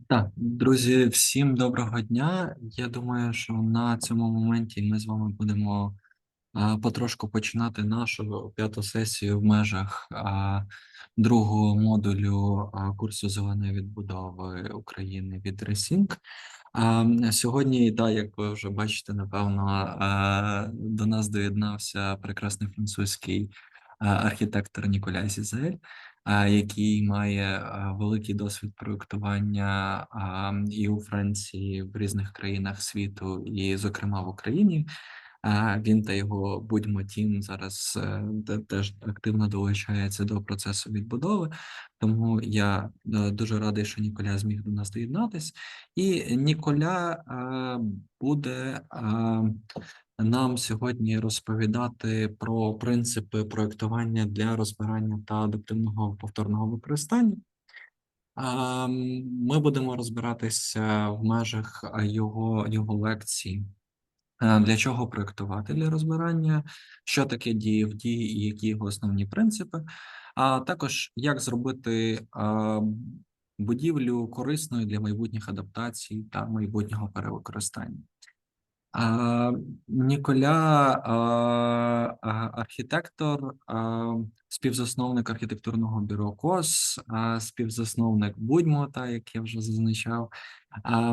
Так, друзі, всім доброго дня. Я думаю, що на цьому моменті ми з вами будемо потрошку починати нашу п'яту сесію в межах другого модулю курсу зеленої відбудови України від Ресінк. Сьогодні, як ви вже бачите, напевно, до нас доєднався прекрасний французький архітектор Ніколя Зізель, який має великий досвід проєктування і у Франції, в різних країнах світу, і, зокрема, в Україні. Він та його будьмо тім зараз теж активно долучається до процесу відбудови. Тому я дуже радий, що Ніколя зміг до нас доєднатись. І Ніколя буде нам сьогодні розповідати про принципи проєктування для розбирання та адаптивного повторного використання. Ми будемо розбиратися в межах його лекцій. Для чого проєктувати для розбирання, що таке дії в дії і які його основні принципи, а також як зробити будівлю корисною для майбутніх адаптацій та майбутнього перевикористання. Ніколя архітектор, співзасновник архітектурного бюро КОС, співзасновник будьмо, як я вже зазначав.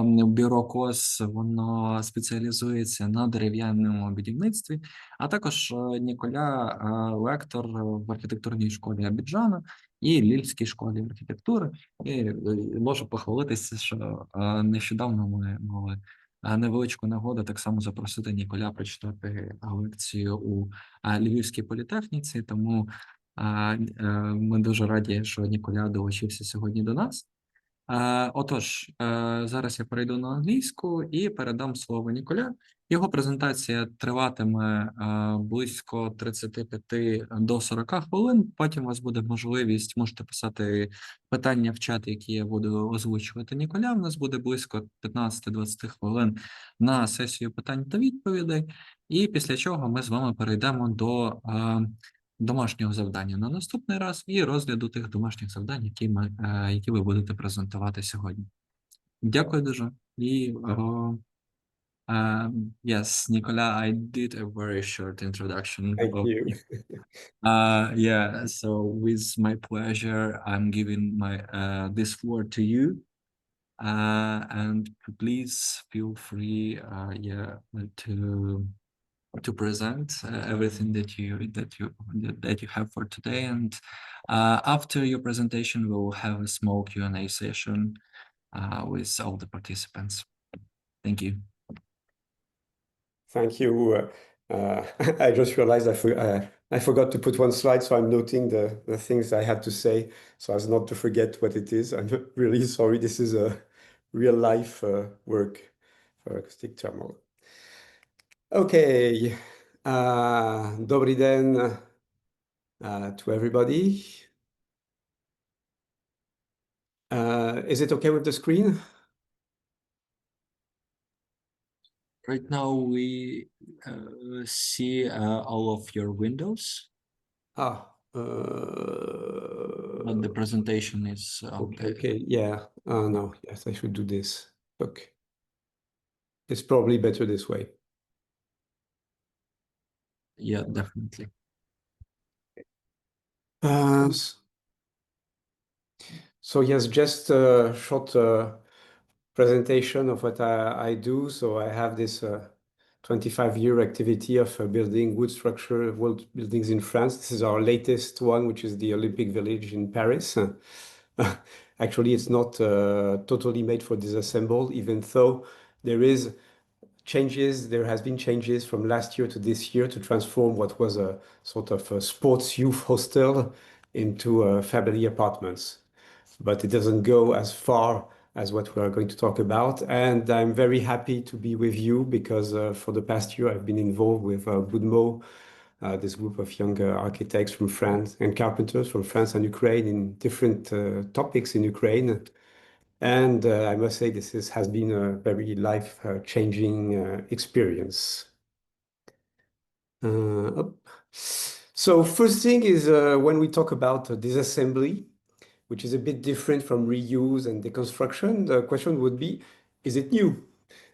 Бюро КОС, воно спеціалізується на дерев'яному будівництві, а також Ніколя лектор в архітектурній школі Абіджана і Лільській школі архітектури. І можу похвалитися, що нещодавно ми мали невеличку нагоду так само запросити Ніколя прочитати лекцію у Львівській політехніці, тому ми дуже раді, що Ніколя долучився сьогодні до нас. Отож, зараз я перейду на англійську і передам слово Ніколя. Його презентація триватиме близько 35 до 40 хвилин. Потім у вас буде можливість, можете писати питання в чат, які я буду озвучувати Ніколя. У нас буде близько 15-20 хвилин на сесію питань та відповідей. І після чого ми з вами перейдемо до домашнього завдання на наступний раз і розгляду тих домашніх завдань, які ви будете презентувати сьогодні. Дякую дуже. І yes, Nicola, I did a very short introduction. Thank you. Yeah, so with my pleasure, I'm giving this floor to you. And please feel free, to present everything that you have for today, and after your presentation we will have a small Q&A session with all the participants. Thank you. Thank you. I just realized I forgot to put one slide, so I'm noting the things I had to say so as not to forget what it is. I'm really sorry. This is a real life work for acoustic thermal. Okay. Добрий день to everybody. Is it okay with the screen? Right now we see all of your windows. But the presentation is okay. Yeah. No. Yes, I should do this. Okay. It's probably better this way. Yeah, definitely. So yes, just a short presentation of what I do. So I have this 25-year activity of building wood structure world buildings in France. This is our latest one, which is the Olympic Village in Paris. Actually, it's not totally made for disassemble, even though there has been changes from last year to this year to transform what was a sort of a sports youth hostel into family apartments. But it doesn't go as far as what we are going to talk about. And I'm very happy to be with you because for the past year, I've been involved with Budmo, this group of young architects from France and carpenters from France and Ukraine in different topics in Ukraine. And I must say this has been a very life-changing experience. So first thing is when we talk about disassembly, which is a bit different from reuse and deconstruction. The question would be, is it new?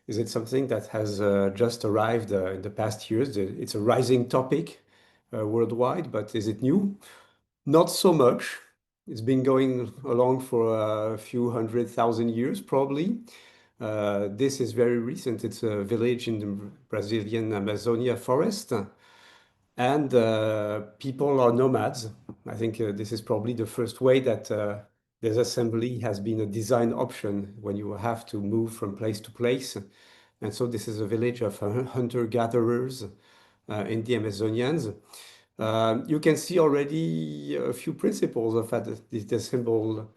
Is it something that has just arrived in the past years? It's a rising topic worldwide, but is it new? Not so much. It's been going along for a few 100,000 years, probably. This is very recent. It's a village in the Brazilian Amazonia forest. And people are nomads. I think this is probably the first way that disassembly has been a design option when you have to move from place to place. And so this is a village of hunter-gatherers in the Amazonians. You can see already a few principles of these disassembled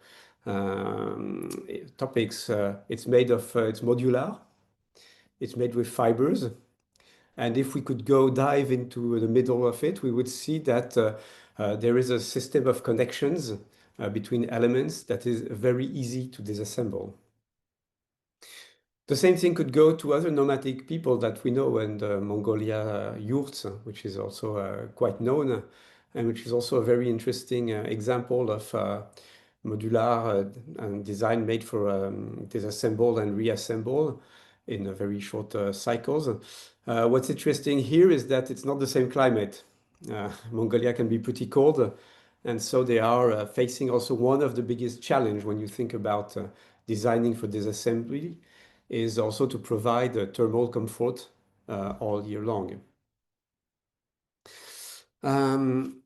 topics. It's modular. It's made with fibers. And if we could go dive into the middle of it, we would see that there is a system of connections between elements that is very easy to disassemble. The same thing could go to other nomadic people that we know in Mongolia, yurts, which is also quite known, and which is also a very interesting example of modular design made for disassemble and reassemble in a very short cycles. What's interesting here is that it's not the same climate. Mongolia can be pretty cold, and so they are facing also one of the biggest challenge when you think about designing for disassembly is also to provide thermal comfort all year long. And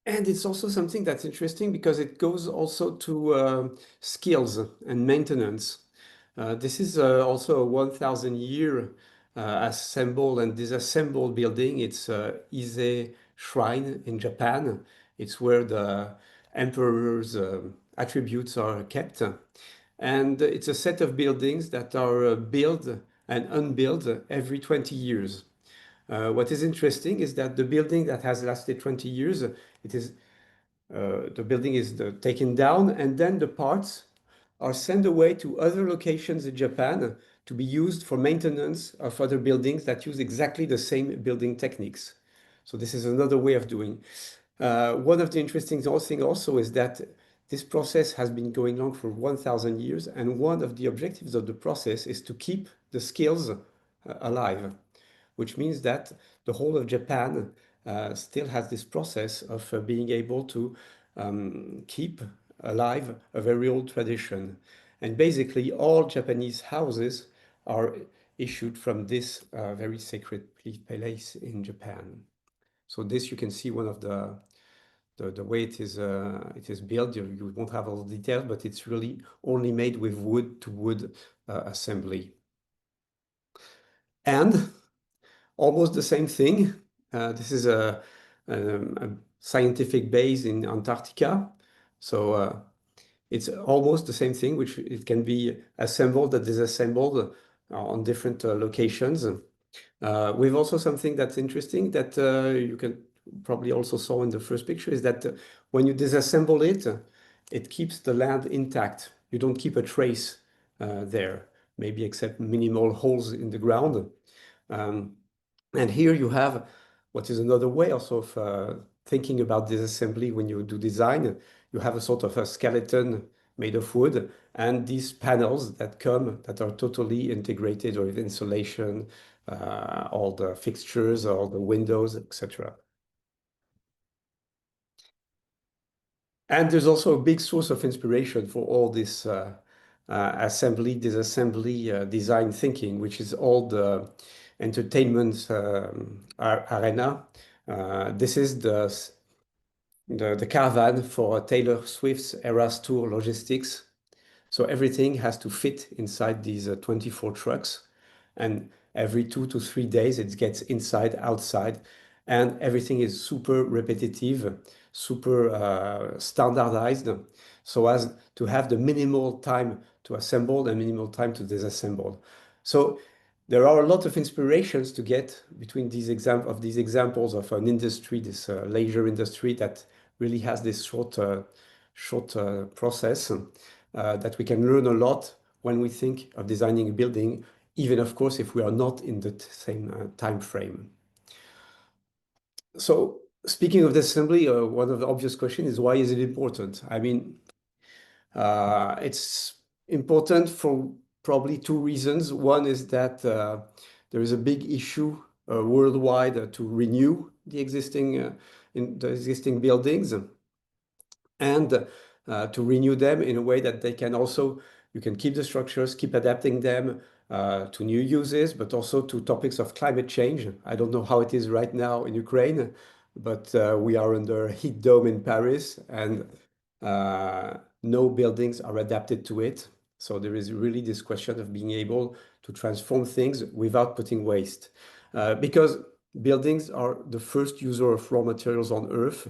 it's also something that's interesting because it goes also to skills and maintenance. This is also a 1,000-year assembled and disassembled building. It's Ise Shrine in Japan. It's where the emperor's attributes are kept. And it's a set of buildings that are built and unbuilt every 20 years. What is interesting is that the building that has lasted 20 years, the building is taken down, and then the parts are sent away to other locations in Japan to be used for maintenance of other buildings that use exactly the same building techniques. So this is another way of doing. One of the interesting things also is that this process has been going on for 1,000 years, and one of the objectives of the process is to keep the skills alive, which means that the whole of Japan still has this process of being able to keep alive a very old tradition. And basically all Japanese houses are issued from this very sacred place in Japan. So this you can see one of the way it is built. You won't have all the details, but it's really only made with wood to wood assembly. And almost the same thing. This is a scientific base in Antarctica. So it's almost the same thing, which it can be assembled and disassembled on different locations. We've also something that's interesting that you can probably also saw in the first picture is that when you disassemble it, it keeps the land intact. You don't keep a trace there, maybe except minimal holes in the ground. And here you have what is another way also of thinking about disassembly when you do design. You have a sort of a skeleton made of wood and these panels that are totally integrated with insulation, all the fixtures, all the windows, etc. And there's also a big source of inspiration for all this assembly, disassembly, design thinking, which is all the entertainment arena. This is the caravan for Taylor Swift's Eras Tour logistics. So everything has to fit inside these 24 trucks. And every 2 to 3 days, it gets inside, outside. And everything is super repetitive, super standardized, so as to have the minimal time to assemble and minimal time to disassemble. So there are a lot of inspirations to get between these examples of an industry, this leisure industry that really has this short process that we can learn a lot when we think of designing a building, even of course if we are not in the same time frame. So speaking of disassembly, one of the obvious questions is why is it important? I mean, It's important for probably two reasons. One is that there is a big issue worldwide to renew the existing buildings, and to renew them in a way that they can also, you can keep the structures, keep adapting them to new uses, but also to topics of climate change. I don't know how it is right now in Ukraine, but we are under a heat dome in Paris, and no buildings are adapted to it. So there is really this question of being able to transform things without putting waste. Because buildings are the first user of raw materials on Earth.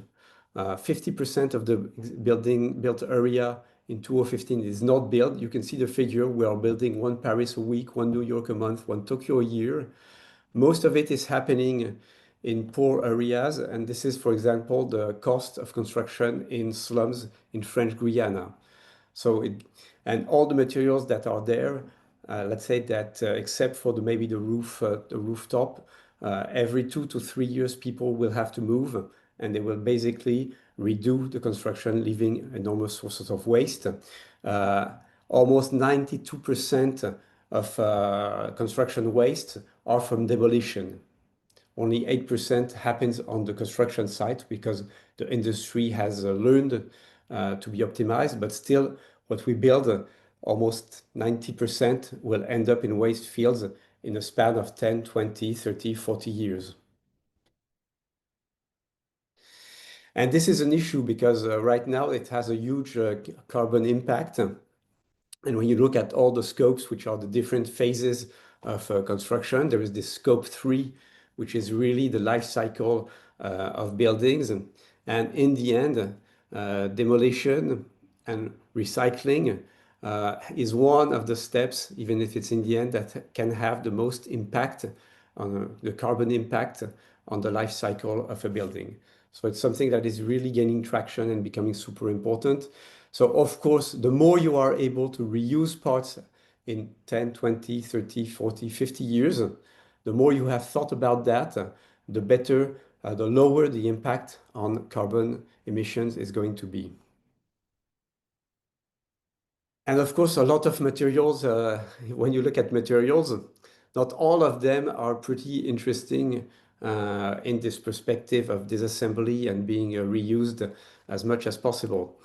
50% of the built area in 2015 is not built. You can see the figure. We are building one Paris a week, one New York a month, one Tokyo a year. Most of it is happening in poor areas. And this is, for example, the cost of construction in slums in French Guiana. So and all the materials that are there, let's say that except for maybe the rooftop, every 2 to 3 years, people will have to move, and they will basically redo the construction, leaving enormous sources of waste. Almost 92% of construction waste are from demolition. Only 8% happens on the construction site because the industry has learned to be optimized, but still what we build, almost 90% will end up in waste fields in a span of 10, 20, 30, 40 years. And this is an issue because right now it has a huge carbon impact. And when you look at all the scopes, which are the different phases of construction, there is this scope 3, which is really the life cycle of buildings. And in the end, demolition and recycling is one of the steps, even if it's in the end, that can have the most impact on the carbon impact on the life cycle of a building. So it's something that is really gaining traction and becoming super important. So of course, the more you are able to reuse parts in 10, 20, 30, 40, 50 years, the more you have thought about that, the better, the lower the impact on carbon emissions is going to be. And of course, a lot of materials, when you look at materials, not all of them are pretty interesting in this perspective of disassembly and being reused as much as possible.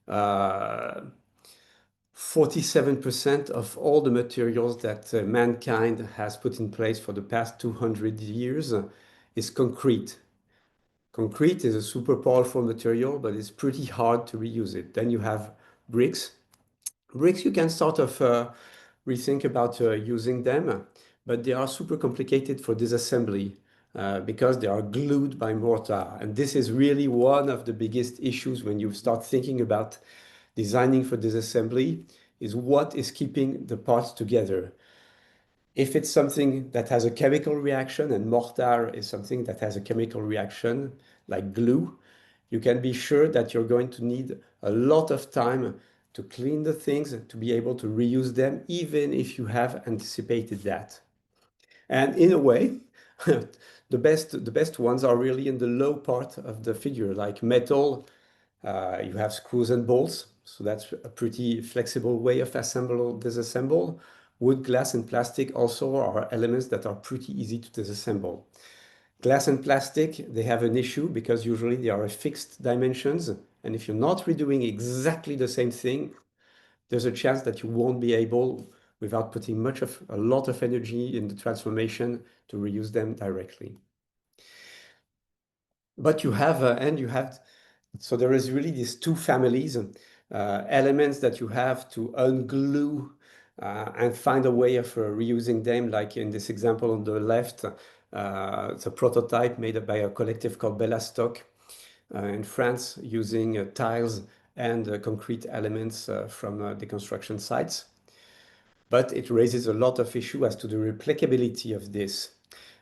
47% of all the materials that mankind has put in place for the past 200 years is concrete. Concrete is a super powerful material, but it's pretty hard to reuse it. Then you have bricks. Bricks, you can sort of rethink about using them, but they are super complicated for disassembly because they are glued by mortar. And this is really one of the biggest issues when you start thinking about designing for disassembly, is what is keeping the parts together. If it's something that has a chemical reaction, and mortar is something that has a chemical reaction like glue, you can be sure that you're going to need a lot of time to clean the things, to be able to reuse them, even if you have anticipated that. And in a way, the best ones are really in the low part of the figure, like metal. You have screws and bolts, so that's a pretty flexible way of assemble or disassemble. Wood, glass, and plastic also are elements that are pretty easy to disassemble. Glass and plastic, they have an issue because usually they are fixed dimensions. And if you're not redoing exactly the same thing, there's a chance that you won't be able, without putting a lot of energy in the transformation, to reuse them directly. But you have, so there is really these two families, elements that you have to unglue and find a way of reusing them, like in this example on the left, it's a prototype made by a collective called Bellastock in France, using tiles and concrete elements from the construction sites. But it raises a lot of issues as to the replicability of this.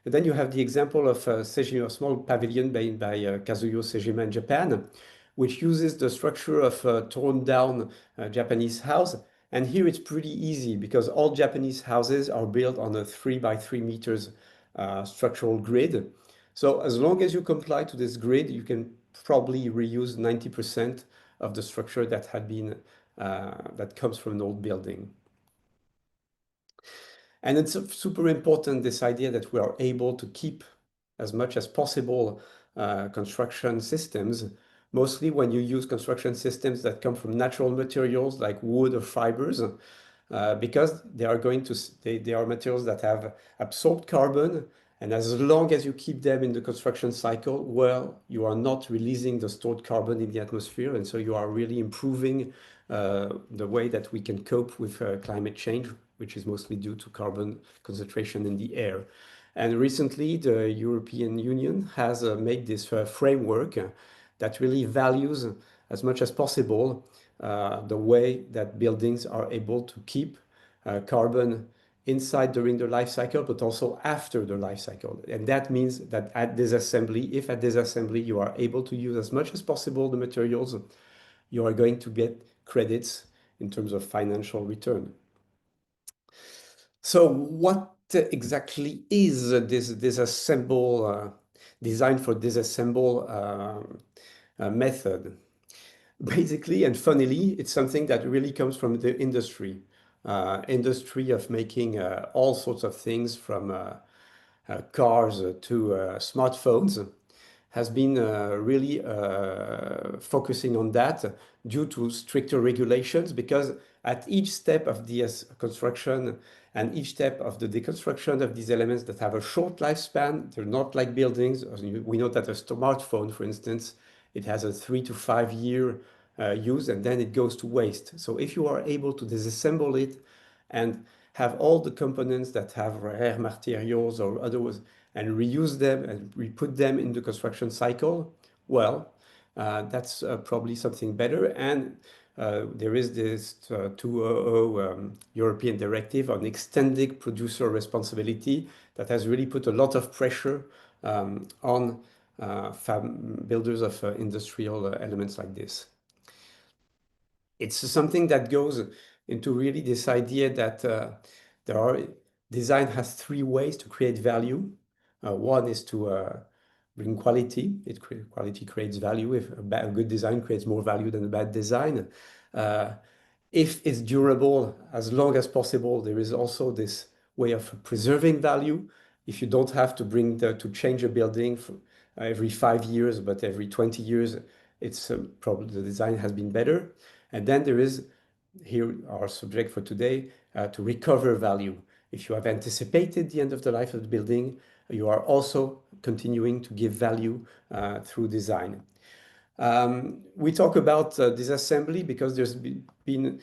And then you have the example of Sejima, a small pavilion made by Kazuyo Sejima in Japan, which uses the structure of a torn down Japanese house. And here it's pretty easy because all Japanese houses are built on a 3 by 3 meters structural grid. So as long as you comply to this grid, you can probably reuse 90% of the structure that had been that comes from an old building. And it's super important, this idea that we are able to keep as much as possible construction systems, mostly when you use construction systems that come from natural materials like wood or fibers, because they are they are materials that have absorbed carbon, and as long as you keep them in the construction cycle, well, you are not releasing the stored carbon in the atmosphere, and so you are really improving the way that we can cope with climate change, which is mostly due to carbon concentration in the air. And recently, the European Union has made this framework that really values as much as possible the way that buildings are able to keep carbon inside during the life cycle, but also after the life cycle. And that means that at disassembly, if at disassembly you are able to use as much as possible the materials, you are going to get credits in terms of financial return. So what exactly is this disassemble, design for disassemble method? Basically, and funnily, it's something that really comes from the industry of making all sorts of things, from cars to smartphones, has been really focusing on that due to stricter regulations, because at each step of the construction and each step of the deconstruction of these elements that have a short lifespan, they're not like buildings. We know that a smartphone, for instance, it has a 3 to 5 year use, and then it goes to waste. So if you are able to disassemble it and have all the components that have rare materials or others, and reuse them and re-put them in the construction cycle, well, that's probably something better. And there is this 2000 European directive on extended producer responsibility that has really put a lot of pressure on builders of industrial elements like this. It's something that goes into really this idea that design has 3 ways to create value. One is to bring quality. Quality creates value. If a good design creates more value than a bad design. If it's durable, as long as possible, there is also this way of preserving value. If you don't have to change a building every 5 years, but every 20 years, it's probably the design has been better. And then there is, here our subject for today, to recover value. If you have anticipated the end of the life of the building, you are also continuing to give value through design. We talk about disassembly because there's been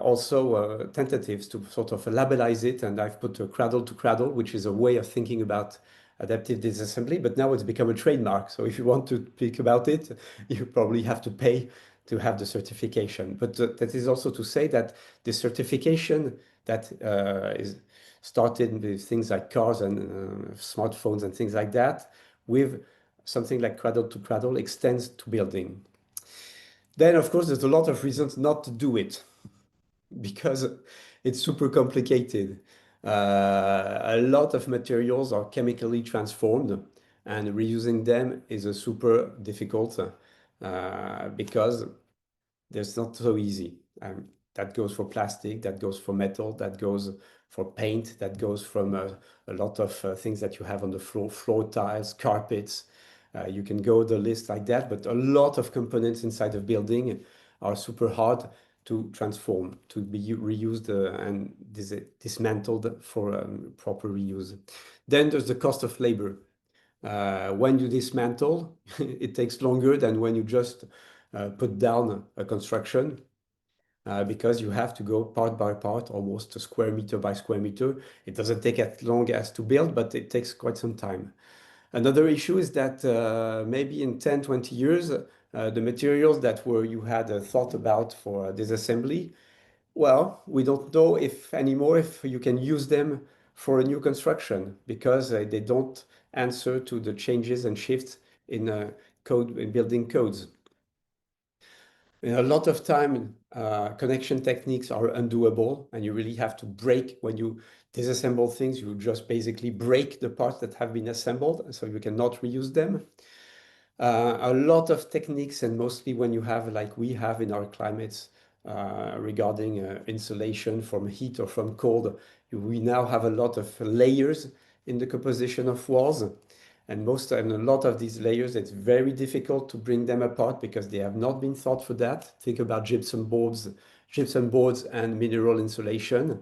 also tentatives to sort of labelize it, and I've put a cradle to cradle, which is a way of thinking about adaptive disassembly, but now it's become a trademark. So if you want to speak about it, you probably have to pay to have the certification. But that is also to say that the certification that is started with things like cars and smartphones and things like that, with something like cradle to cradle, extends to building. Then, of course, there's a lot of reasons not to do it, because it's super complicated. A lot of materials are chemically transformed, and reusing them is a super difficult because there's not so easy. That goes for plastic, that goes for metal, that goes for paint, that goes from a lot of things that you have on the floor tiles, carpets. You can go the list like that, but a lot of components inside of building are super hard to transform, to be reused and dismantled for proper reuse. Then there's the cost of labor. When you dismantle, it takes longer than when you just put down a construction, because you have to go part by part, almost square meter by square meter. It doesn't take as long as to build, but it takes quite some time. Another issue is that maybe in 10, 20 years, the materials that you had thought about for disassembly, well, we don't know if you can use them for a new construction, because they don't answer to the changes and shifts in building codes. In a lot of time, connection techniques are undoable, and you really have to break. When you disassemble things, you just basically break the parts that have been assembled, so you cannot reuse them. A lot of techniques, and mostly when you have, like we have in our climates, regarding insulation from heat or from cold. We now have a lot of layers in the composition of walls. And a lot of these layers, it's very difficult to bring them apart because they have not been thought for that. Think about gypsum boards and mineral insulation.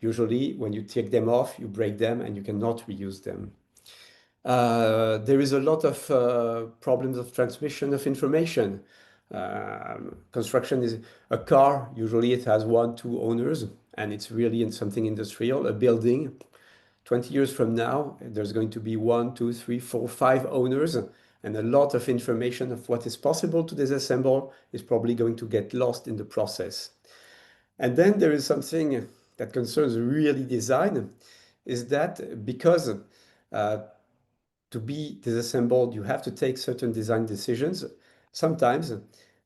Usually, when you take them off, you break them and you cannot reuse them. There is a lot of problems of transmission of information. Construction is a car, usually it has 1-2 owners, and it's really in something industrial. A building, 20 years from now, there's going to be 1, 2, 3, 4, 5 owners, and a lot of information of what is possible to disassemble is probably going to get lost in the process. And then there is something that concerns really design, is that because to be disassembled, you have to take certain design decisions. Sometimes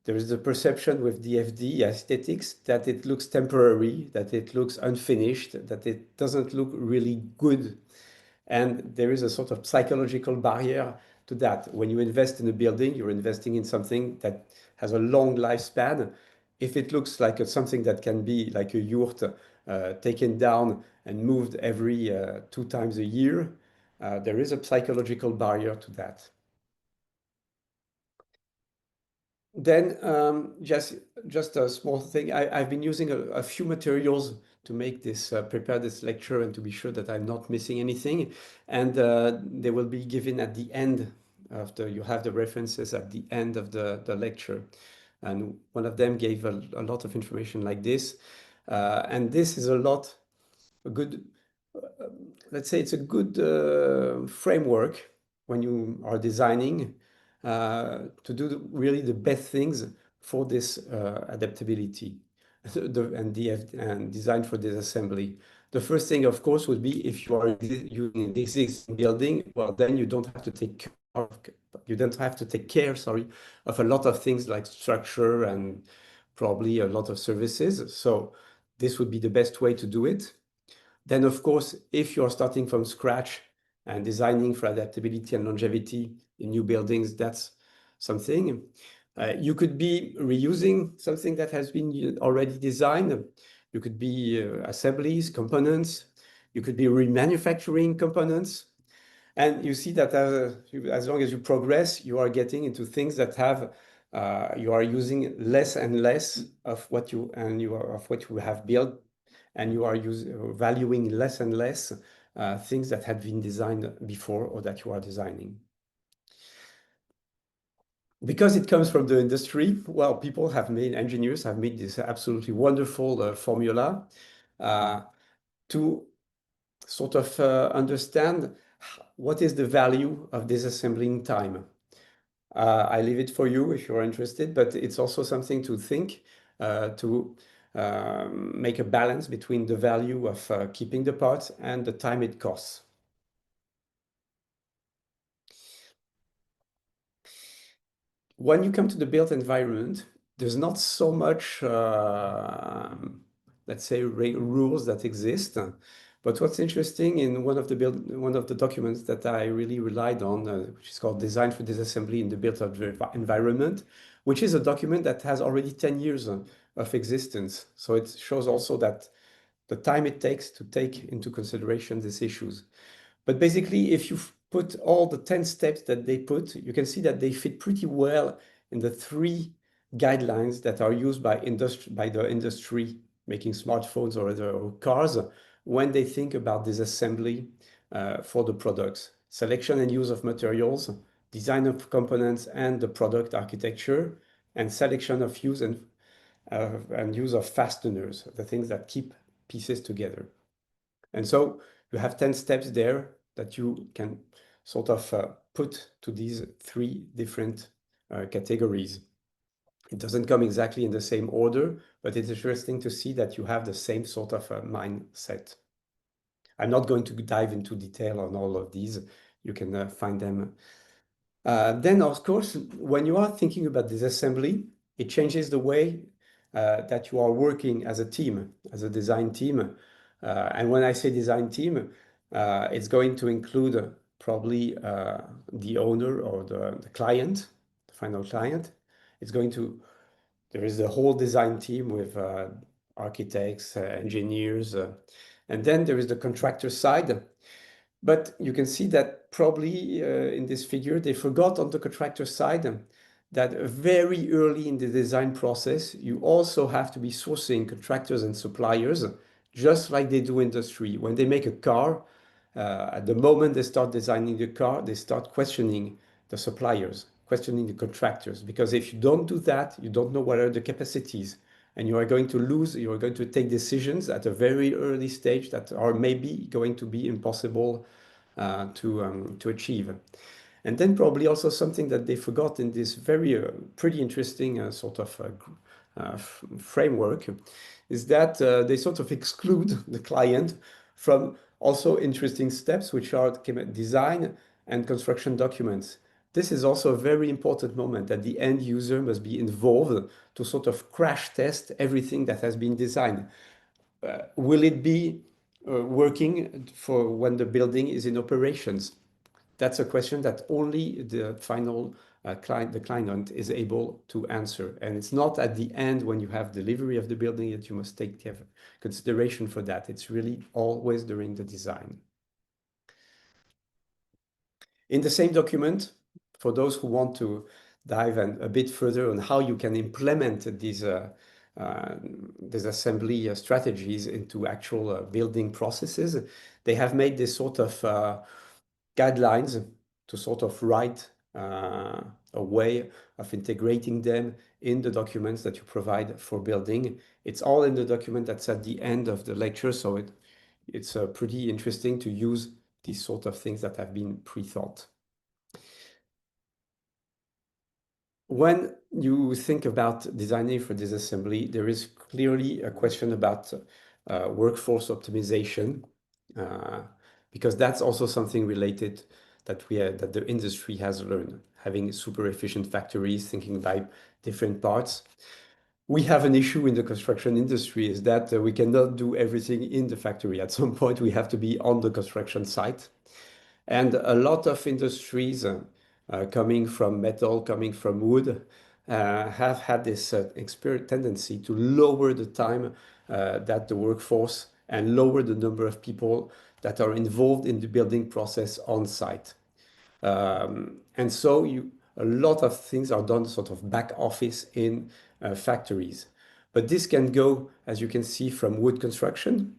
there is the perception with DFD aesthetics that it looks temporary, that it looks unfinished, that it doesn't look really good. And there is a sort of psychological barrier to that. When you invest in a building, you're investing in something that has a long lifespan. If it looks like something that can be like a yurt taken down and moved every 2 times a year, there is a psychological barrier to that. Then just a small thing, I've been using a few materials to make this, prepare this lecture and to be sure that I'm not missing anything. And they will be given at the end of you have the references at the end of the lecture. And one of them gave a lot of information like this. And this is a good, let's say it's a good framework when you are designing to do really the best things for this adaptability and design for disassembly. The first thing, of course, would be if you are using this existing building, well, then you don't have to take care, of a lot of things like structure and probably a lot of services. So this would be the best way to do it. Then, of course, if you're starting from scratch and designing for adaptability and longevity in new buildings, that's something. You could be reusing something that has been already designed. You could be assemblies, components. You could be remanufacturing components. And you see that as long as you progress, you are getting into things that have, you are using less and less of what you have built, and you are valuing less and less things that had been designed before or that you are designing. Because it comes from the industry, well, engineers have made this absolutely wonderful formula to sort of understand what is the value of disassembling time. I leave it for you if you're interested, but it's also something to think, to make a balance between the value of keeping the parts and the time it costs. When you come to the built environment, there's not so much, let's say, rules that exist. But what's interesting in one of the documents that I really relied on, which is called Design for Disassembly in the Built Environment, which is a document that has already 10 years of existence. So it shows also that the time it takes to take into consideration these issues. But basically, if you put all the 10 steps that they put, you can see that they fit pretty well in the 3 guidelines that are used by the industry making smartphones or cars when they think about disassembly for the products. Selection and use of materials, design of components and the product architecture, and selection of use and use of fasteners, the things that keep pieces together. And so you have 10 steps there that you can sort of put to these 3 different categories. It doesn't come exactly in the same order, but it's interesting to see that you have the same sort of mindset. I'm not going to dive into detail on all of these. You can find them. Then, of course, when you are thinking about disassembly, it changes the way that you are working as a team, as a design team. And when I say design team, it's going to include probably the owner or the client, the final client. It's going to there is the whole design team with architects, engineers, and then there is the contractor side. But you can see that probably in this figure, they forgot on the contractor side that very early in the design process, you also have to be sourcing contractors and suppliers, just like they do industry. When they make a car, at the moment they start designing the car, they start questioning the suppliers, questioning the contractors, because if you don't do that, you don't know what are the capacities, and you are going to take decisions at a very early stage that are maybe going to be impossible to achieve. And then probably also something that they forgot in this very pretty interesting sort of framework is that they sort of exclude the client from also interesting steps, which are design and construction documents. This is also a very important moment that the end user must be involved to sort of crash test everything that has been designed. Will it be working for when the building is in operations? That's a question that only the final client, the client, is able to answer. And it's not at the end when you have delivery of the building that you must take consideration for that. It's really always during the design. In the same document, for those who want to dive a bit further on how you can implement these assembly strategies into actual building processes, they have made this sort of guidelines to sort of write a way of integrating them in the documents that you provide for building. It's all in the document that's at the end of the lecture, so it's pretty interesting to use these sort of things that have been pre-thought. When you think about designing for disassembly, there is clearly a question about workforce optimization, because that's also something related that the industry has learned, having super efficient factories, thinking by different parts. We have an issue in the construction industry is that we cannot do everything in the factory. At some point, we have to be on the construction site. And a lot of industries coming from metal, coming from wood, have had this tendency to lower the time that the workforce and lower the number of people that are involved in the building process on site. And so a lot of things are done sort of back office in factories. But this can go, as you can see, from wood construction,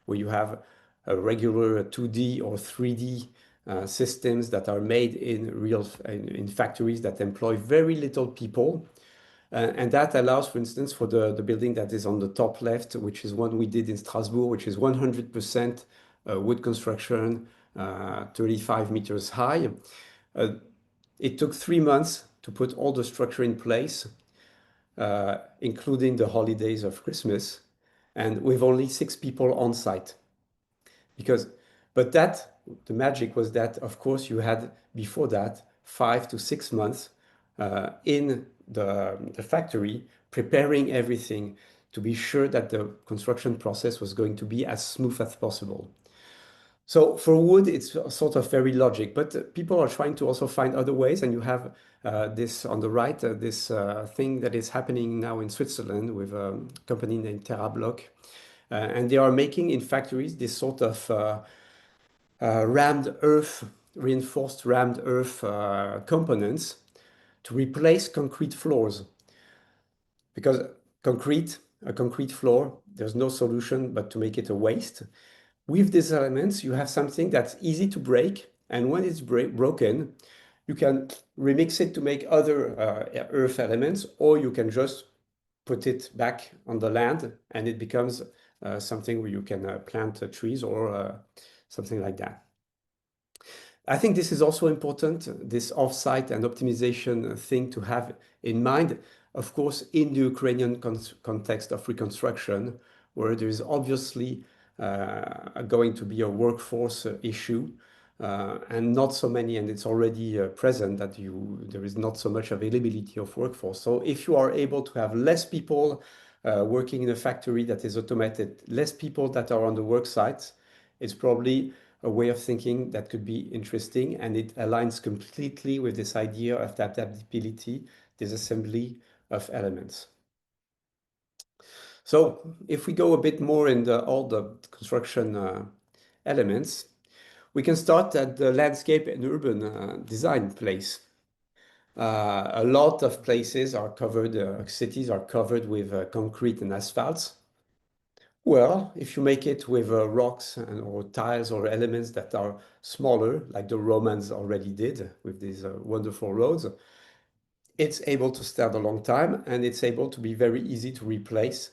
where you have a regular 2D or 3D systems that are made in factories that employ very little people. And that allows, for instance, for the building that is on the top left, which is one we did in Strasbourg, which is 100% wood construction, 35 meters high. It took 3 months to put all the structure in place, including the holidays of Christmas, and with only 6 people on site. But the magic was that, of course, you had before that 5 to 6 months in the factory preparing everything to be sure that the construction process was going to be as smooth as possible. So for wood, it's sort of very logic, but people are trying to also find other ways. And you have this on the right, this thing that is happening now in Switzerland with a company named TerraBlock. And they are making in factories this sort of reinforced rammed earth components to replace concrete floors. Because a concrete floor, there's no solution but to make it a waste. With these elements, you have something that's easy to break, and when it's broken, you can remix it to make other earth elements, or you can just put it back on the land, and it becomes something where you can plant trees or something like that. I think this is also important, this offsite and optimization thing to have in mind, of course, in the Ukrainian context of reconstruction, where there is obviously going to be a workforce issue and not so many, and it's already present that there is not so much availability of workforce. So if you are able to have less people working in a factory that is automated, less people that are on the work sites, it's probably a way of thinking that could be interesting, and it aligns completely with this idea of adaptability, disassembly of elements. So if we go a bit more in all the construction elements, we can start at the landscape and urban design place. A lot of places are covered, cities are covered with concrete and asphalt. Well, if you make it with rocks or tiles or elements that are smaller, like the Romans already did with these wonderful roads, it's able to stand a long time and it's able to be very easy to replace.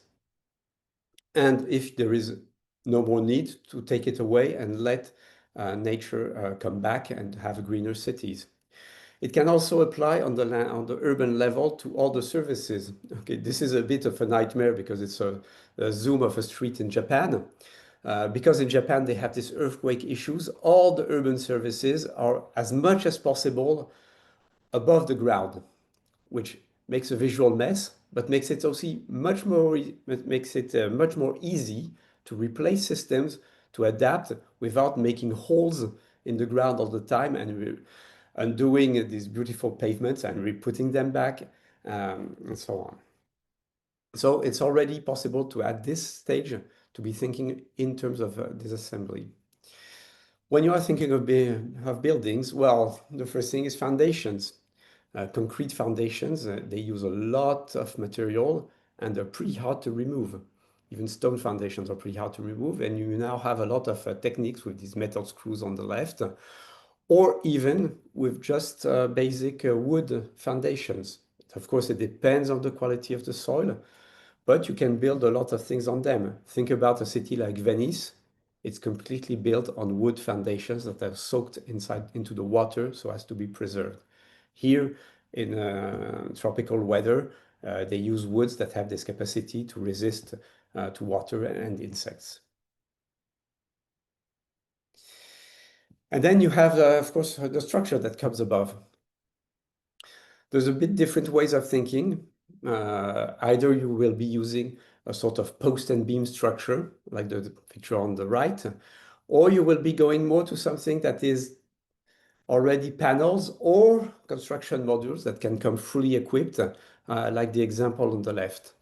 And if there is no more need, to take it away and let nature come back and have greener cities. It can also apply on the urban level to all the services. Okay, this is a bit of a nightmare because it's a zoom of a street in Japan. Because in Japan they have these earthquake issues, all the urban services are as much as possible above the ground, which makes a visual mess, but makes it also much more easy to replace systems, to adapt without making holes in the ground all the time and undoing these beautiful pavements and re-putting them back, and so on. So it's already possible to, at this stage, to be thinking in terms of disassembly. When you are thinking of buildings, well, the first thing is foundations. Concrete foundations, they use a lot of material and they're pretty hard to remove. Even stone foundations are pretty hard to remove, and you now have a lot of techniques with these metal screws on the left, or even with just basic wood foundations. Of course, it depends on the quality of the soil, but you can build a lot of things on them. Think about a city like Venice. It's completely built on wood foundations that are soaked into the water so as to be preserved. Here in tropical weather, they use woods that have this capacity to resist to water and insects. And then you have, of course, the structure that comes above. There's a bit different ways of thinking. Either you will be using a sort of post and beam structure, like the picture on the right, or you will be going more to something that is already panels or construction modules that can come fully equipped, like the example on the left.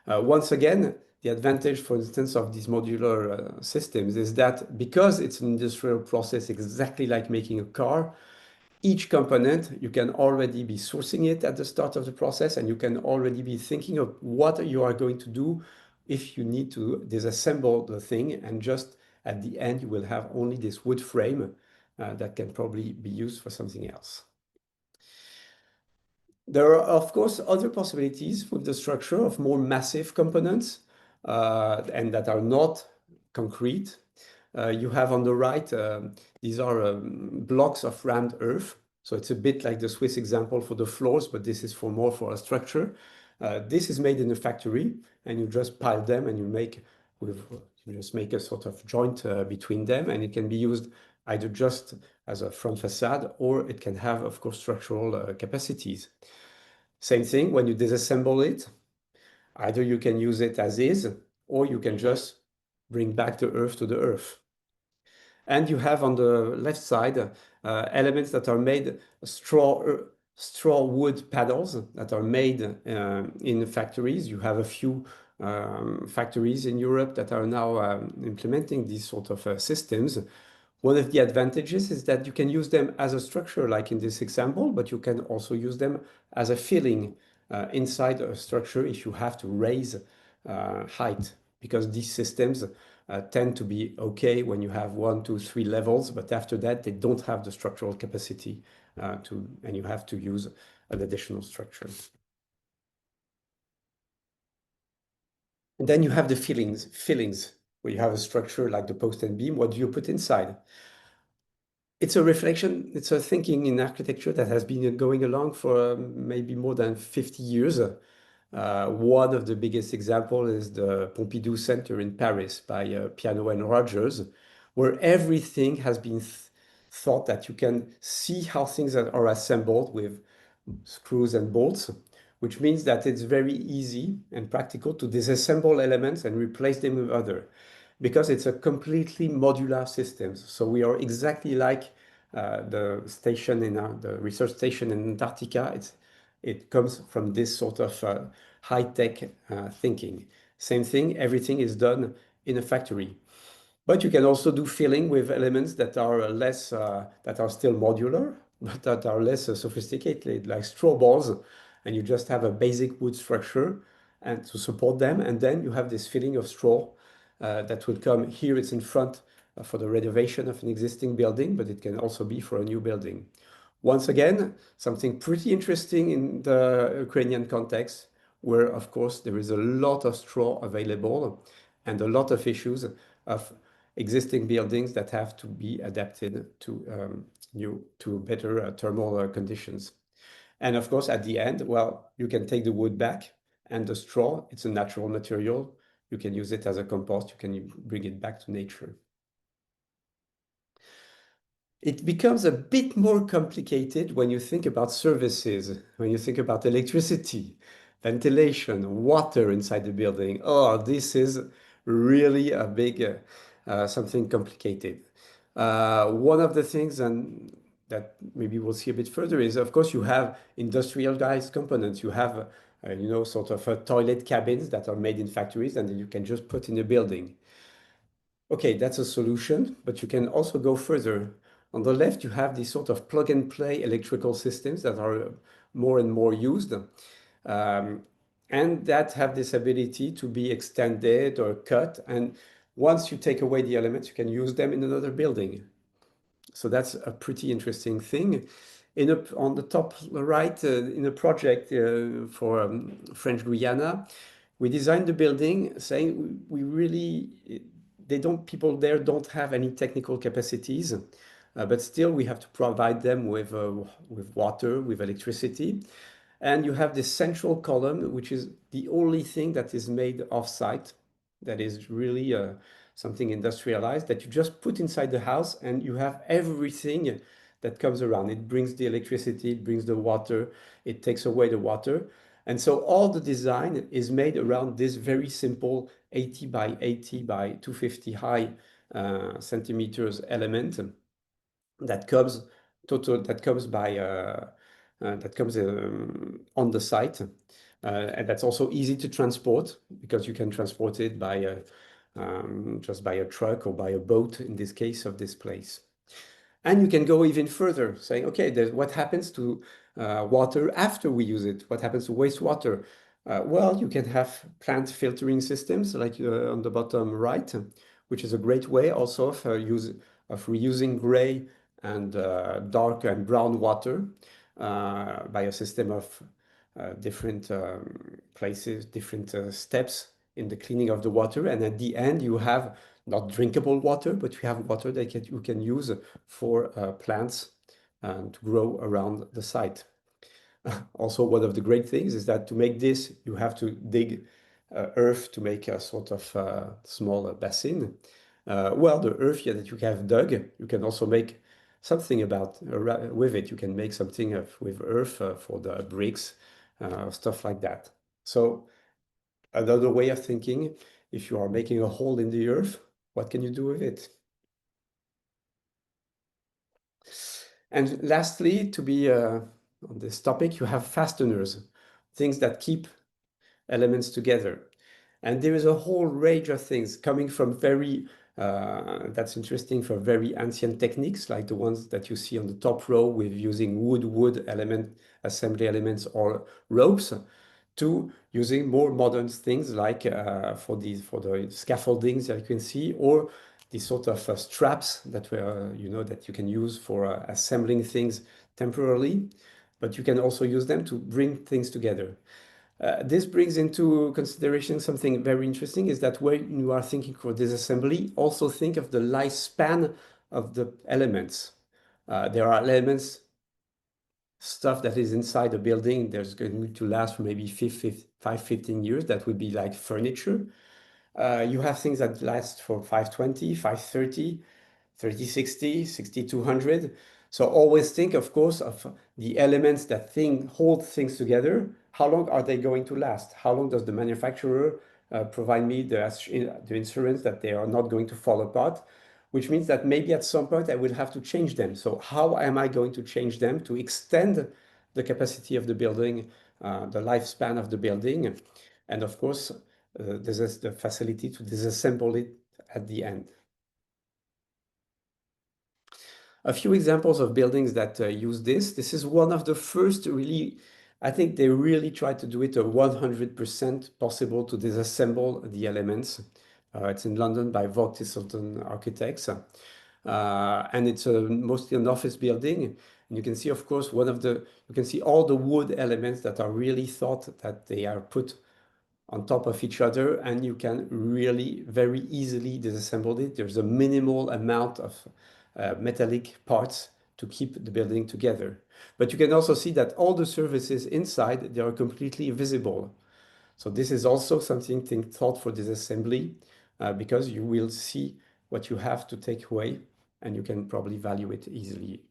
Once again, the advantage, for instance, of these modular systems is that because it's an industrial process exactly like making a car, each component, you can already be sourcing it at the start of the process, and you can already be thinking of what you are going to do if you need to disassemble the thing, and just at the end, you will have only this wood frame that can probably be used for something else. There are, of course, other possibilities with the structure of more massive components and that are not concrete. You have on the right, these are blocks of rammed earth. So it's a bit like the Swiss example for the floors, but this is more for a structure. This is made in a factory, and you just pile them and you just make a sort of joint between them, and it can be used either just as a front facade, or it can have, of course, structural capacities. Same thing when you disassemble it, either you can use it as is, or you can just bring back the earth to the earth. And you have on the left side elements that are made, straw wood panels that are made in factories. You have a few factories in Europe that are now implementing these sort of systems. One of the advantages is that you can use them as a structure, like in this example, but you can also use them as a filling inside a structure if you have to raise height, because these systems tend to be okay when you have 1, 2, 3 levels, but after that, they don't have the structural capacity and you have to use an additional structure. And then you have the fillings, where you have a structure like the post and beam. What do you put inside? It's a reflection, it's a thinking in architecture that has been going along for maybe more than 50 years. One of the biggest examples is the Pompidou Center in Paris by Piano and Rogers, where everything has been thought that you can see how things are assembled with screws and bolts, which means that it's very easy and practical to disassemble elements and replace them with other, because it's a completely modular system. So we are exactly like the station in the research station in Antarctica. It's it comes from this sort of high-tech thinking. Same thing, everything is done in a factory. But you can also do filling with elements that are less, that are still modular, but that are less sophisticated, like straw balls, and you just have a basic wood structure and to support them, and then you have this filling of straw that will come here. It's in front for the renovation of an existing building, but it can also be for a new building. Once again, something pretty interesting in the Ukrainian context, where of course there is a lot of straw available and a lot of issues of existing buildings that have to be adapted to better thermal conditions. And of course, at the end, well, you can take the wood back, and the straw, it's a natural material. You can use it as a compost. You can bring it back to nature. It becomes a bit more complicated when you think about services, when you think about electricity, ventilation, water inside the building. Oh, this is really a big, something complicated. One of the things that maybe we'll see a bit further is, of course, you have industrialized components. You have, sort of toilet cabins that are made in factories and then you can just put in a building. Okay, that's a solution, but you can also go further. On the left, you have these sort of plug and play electrical systems that are more and more used, and that have this ability to be extended or cut. And once you take away the elements, you can use them in another building. So that's a pretty interesting thing. On the top right, in a project for French Guiana, we designed the building saying people there don't have any technical capacities, but still we have to provide them with water, with electricity. And you have this central column, which is the only thing that is made off-site, that is really something industrialized, that you just put inside the house and you have everything that comes around. It brings the electricity, it brings the water, it takes away the water. And so all the design is made around this very simple 80 by 80 by 250 high centimeters element that comes on the site, and that's also easy to transport because you can transport it by just by a truck or by a boat in this case of this place. And you can go even further, saying, okay, what happens to water after we use it? What happens to wastewater? Well, you can have plant filtering systems like on the bottom right, which is a great way also of reusing gray and dark and brown water by a system of different places, different steps in the cleaning of the water. And at the end, you have not drinkable water, but you have water that you can use for plants to grow around the site. Also, one of the great things is that to make this, you have to dig earth to make a sort of small basin. Well, the earth that you have dug, you can also make something with it. You can make something with earth for the bricks, stuff like that. So another way of thinking, if you are making a hole in the earth, what can you do with it? And lastly, to be on this topic, you have fasteners, things that keep elements together. And there is a whole range of things coming from that's interesting, for very ancient techniques, like the ones that you see on the top row with using wood assembly elements or ropes, to using more modern things like for the scaffoldings that you can see, or these sort of straps that that you can use for assembling things temporarily, but you can also use them to bring things together. This brings into consideration something very interesting, is that when you are thinking for disassembly, also think of the lifespan of the elements. There are elements, stuff that is inside a building, there's going to last for maybe 15 years. That would be like furniture. You have things that last for 520, 530, 3060, 6200. So always think, of course, of the elements that hold things together. How long are they going to last? How long does the manufacturer provide me the insurance that they are not going to fall apart? Which means that maybe at some point I will have to change them. So how am I going to change them to extend the capacity of the building, the lifespan of the building, and of course, there's the facility to disassemble it at the end. A few examples of buildings that use this. This is one of the first really, I think they really tried to do it 100% possible to disassemble the elements. It's in London by Vogtiselton Architects. And it's mostly an office building. And you can see, of course, you can see all the wood elements that are really thought that they are put on top of each other, and you can really very easily disassemble it. There's a minimal amount of metallic parts to keep the building together. But you can also see that all the surfaces inside, they are completely visible. So this is also something thought for disassembly, because you will see what you have to take away, and you can probably value it easily.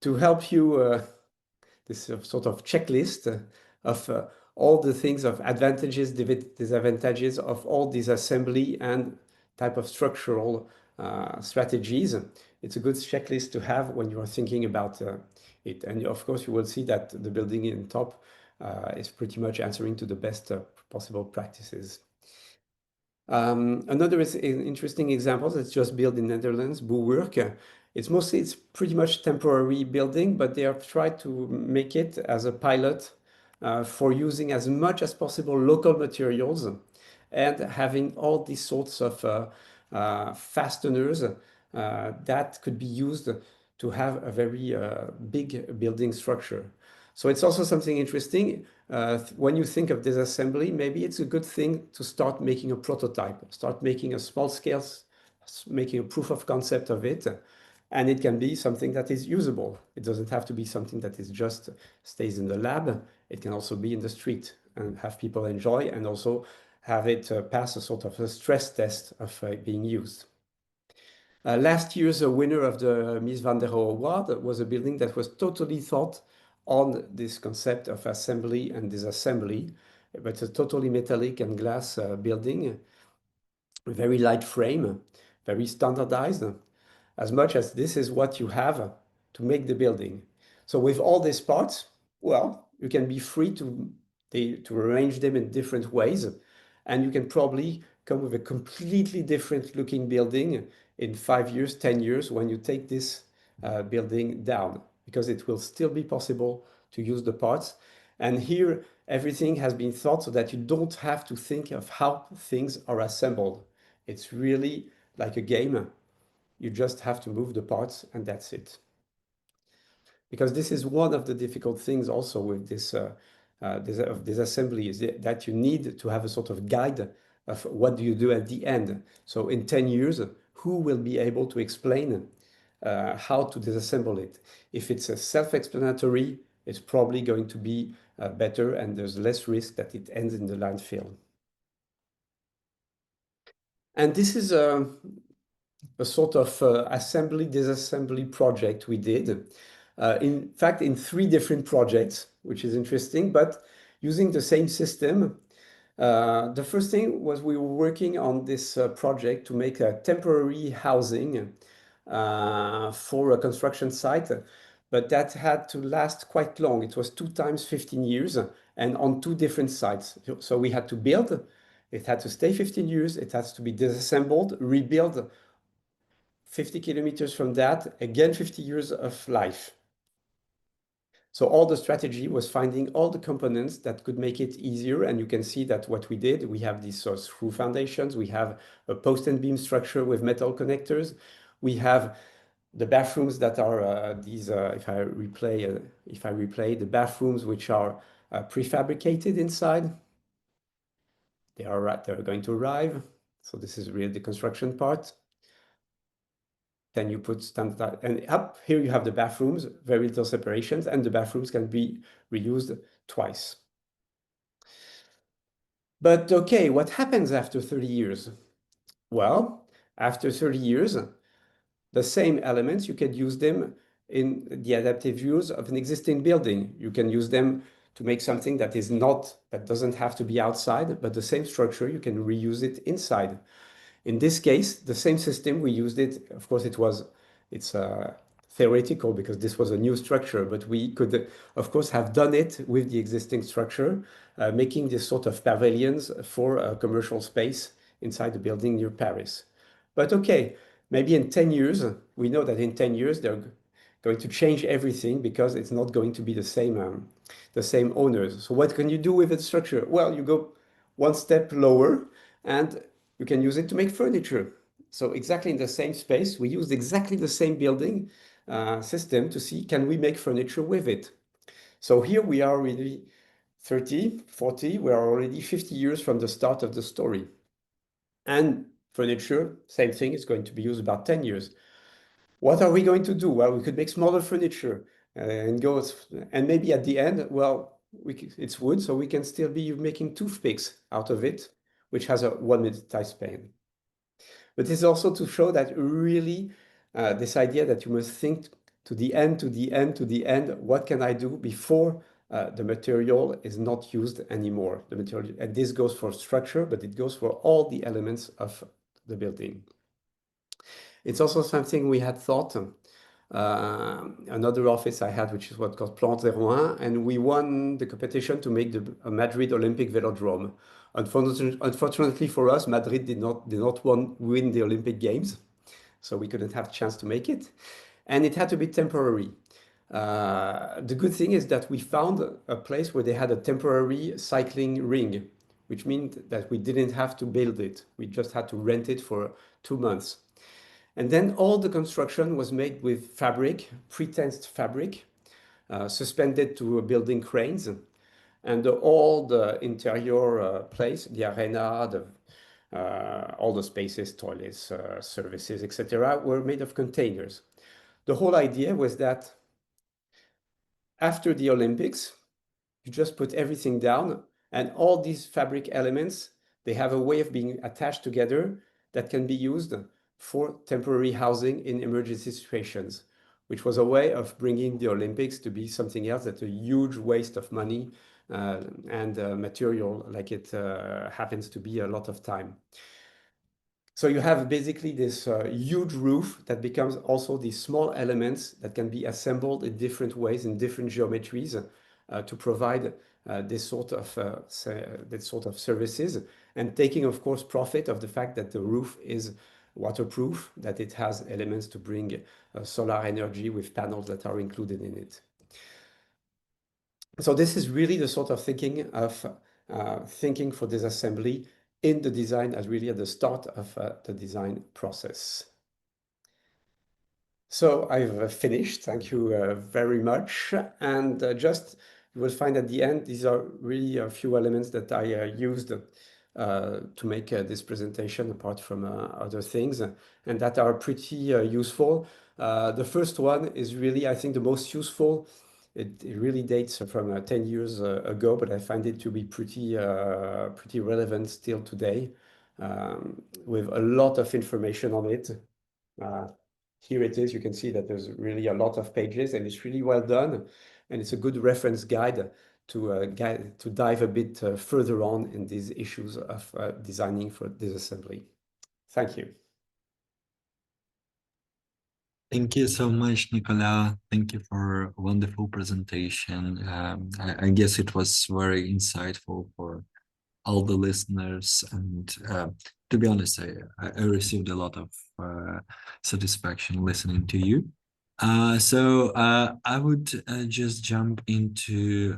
To help you, this sort of checklist of all the things of advantages, disadvantages of all these assembly and type of structural strategies. It's a good checklist to have when you are thinking about it. And of course, you will see that the building in top is pretty much answering to the best possible practices. Another interesting example that's just built in Netherlands, Boerwerk. It's pretty much temporary building, but they have tried to make it as a pilot for using as much as possible local materials and having all these sorts of fasteners that could be used to have a very big building structure. So it's also something interesting. When you think of disassembly, maybe it's a good thing to start making a prototype, start making a small scale, making a proof of concept of it. And it can be something that is usable. It doesn't have to be something that is just stays in the lab. It can also be in the street and have people enjoy, and also have it pass a sort of a stress test of being used. Last year's winner of the Mies van der Rohe Award was a building that was totally thought on this concept of assembly and disassembly. But a totally metallic and glass building, a very light frame, very standardized, as much as this is what you have to make the building. So with all these parts, well, you can be free to arrange them in different ways, and you can probably come with a completely different looking building in 5 years, 10 years, when you take this building down, because it will still be possible to use the parts. And here, everything has been thought so that you don't have to think of how things are assembled. It's really like a game. You just have to move the parts, and that's it. Because this is one of the difficult things also with this assembly, is that you need to have a sort of guide of what do you do at the end. So in 10 years, who will be able to explain how to disassemble it? If it's a self-explanatory, it's probably going to be better, and there's less risk that it ends in the landfill. And this is a sort of assembly, disassembly project we did. In fact, in 3 different projects, which is interesting, but using the same system. The first thing was we were working on this project to make a temporary housing for a construction site, but that had to last quite long. It was 2 times 15 years and on 2 different sites. So we had to build, it had to stay 15 years, it has to be disassembled, rebuild 50 kilometers from that, again 50 years of life. So all the strategy was finding all the components that could make it easier. And you can see that what we did, we have these screw foundations, we have a post and beam structure with metal connectors. We have the bathrooms that are these, if I replay the bathrooms, which are prefabricated inside. They're going to arrive. So this is really the construction part. Then you put standard, and up here you have the bathrooms, very little separations, and the bathrooms can be reused twice. But okay, what happens after 30 years? Well, after 30 years, the same elements, you can use them in the adaptive use of an existing building. You can use them to make something that doesn't have to be outside, but the same structure, you can reuse it inside. In this case, the same system, we used it. Of course, it's theoretical because this was a new structure, but we could, of course, have done it with the existing structure, making this sort of pavilions for a commercial space inside the building near Paris. But okay, maybe in 10 years, we know that in 10 years, they're going to change everything because it's not going to be the same owners. So what can you do with the structure? Well, you go one step lower and you can use it to make furniture. So exactly in the same space, we used exactly the same building system to see, can we make furniture with it? So here we are really 30, 40, we are already 50 years from the start of the story. And furniture, same thing, is going to be used about 10 years. What are we going to do? Well, we could make smaller furniture and maybe at the end, well, it's wood, so we can still be making toothpicks out of it, which has a 1 minute time span. But it's also to show that really this idea that you must think to the end, to the end, to the end, what can I do before the material is not used anymore? The material, and this goes for structure, but it goes for all the elements of the building. It's also something we had thought. Another office I had, which is what called Plan 01, and we won the competition to make the Madrid Olympic Velodrome. Unfortunately for us, Madrid did not win the Olympic Games, so we couldn't have a chance to make it, and it had to be temporary. The good thing is that we found a place where they had a temporary cycling ring, which means that we didn't have to build it. We just had to rent it for 2 months. And then all the construction was made with fabric, pre-tensed fabric, suspended to building cranes. And all the interior place, the arena, all the spaces, toilets, services, etc., were made of containers. The whole idea was that after the Olympics, you just put everything down, and all these fabric elements, they have a way of being attached together that can be used for temporary housing in emergency situations, which was a way of bringing the Olympics to be something else that's a huge waste of money and material, like it happens to be a lot of time. So you have basically this huge roof that becomes also these small elements that can be assembled in different ways, in different geometries, to provide this sort of services, and taking, of course, profit of the fact that the roof is waterproof, that it has elements to bring solar energy with panels that are included in it. So this is really the sort of thinking of thinking for this assembly in the design as really at the start of the design process. So I've finished. Thank you very much. And just you will find at the end, these are really a few elements that I used to make this presentation, apart from other things, and that are pretty useful. The first one is really, I think, the most useful. It really dates from 10 years ago, but I find it to be pretty relevant still today, with a lot of information on it. Here it is. You can see that there's really a lot of pages, and it's really well done, and it's a good reference guide to dive a bit further on in these issues of designing for disassembly. Thank you. Thank you so much, Nicola. Thank you for a wonderful presentation. I guess it was very insightful for all the listeners, and to be honest, I received a lot of satisfaction listening to you. So I would just jump into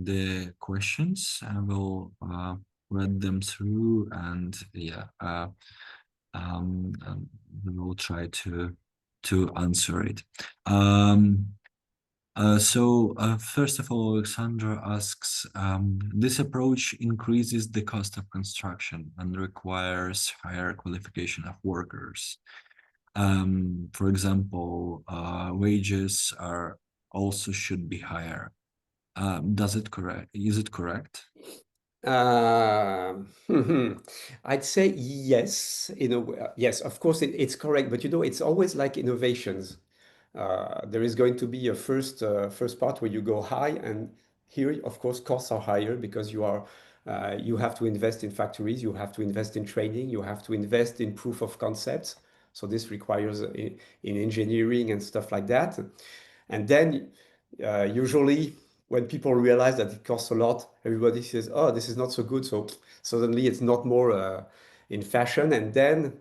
the questions. I will read them through, and we will try to answer it. So first of all, Alexandra asks, this approach increases the cost of construction and requires higher qualification of workers. For example, wages also should be higher. Is it correct? I'd say yes, in a way. Yes, of course it's correct, but it's always like innovations. There is going to be a first part where you go high, and here, of course, costs are higher because you have to invest in factories, you have to invest in training, you have to invest in proof of concepts. So this requires in engineering and stuff like that. And then usually when people realize that it costs a lot, everybody says, oh, this is not so good. So suddenly it's not more in fashion. And then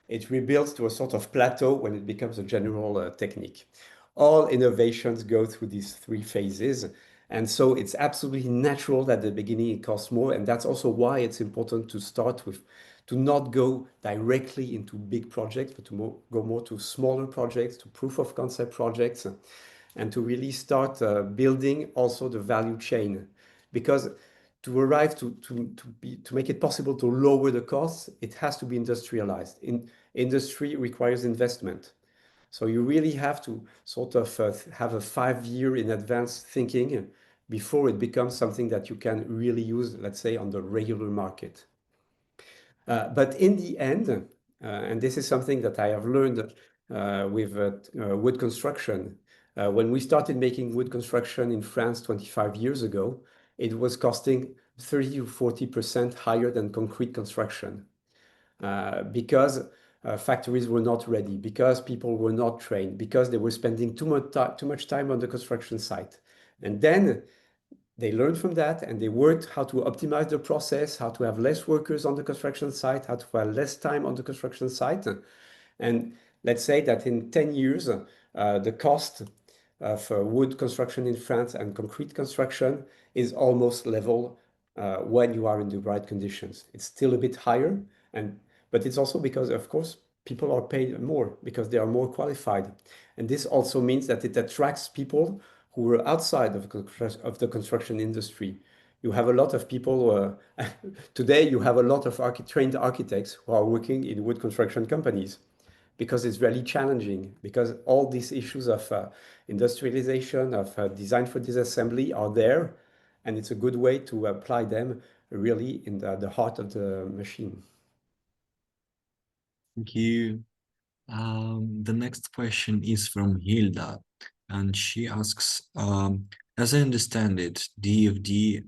it rebuilds to a sort of plateau when it becomes a general technique. All innovations go through these three phases. And so it's absolutely natural that at the beginning it costs more. And that's also why it's important to start with, to not go directly into big projects, but to go more to smaller projects, to proof of concept projects, and to really start building also the value chain. Because to arrive to make it possible to lower the costs, it has to be industrialized. Industry requires investment. So you really have to sort of have a 5-year in advance thinking before it becomes something that you can really use, let's say, on the regular market. But in the end, and this is something that I have learned with wood construction, when we started making wood construction in France 25 years ago, it was costing 30 to 40% higher than concrete construction because factories were not ready, because people were not trained, because they were spending too much time on the construction site. And then they learned from that and they worked how to optimize the process, how to have less workers on the construction site, how to have less time on the construction site. And let's say that in 10 years, the cost of wood construction in France and concrete construction is almost level when you are in the right conditions. It's still a bit higher, but it's also because, of course, people are paid more because they are more qualified. And this also means that it attracts people who are outside of the construction industry. You have a lot of people, today you have a lot of trained architects who are working in wood construction companies because it's really challenging, because all these issues of industrialization, of design for disassembly are there, and it's a good way to apply them really in the heart of the machine. Thank you. The next question is from Hilda, and she asks, as I understand it, DFD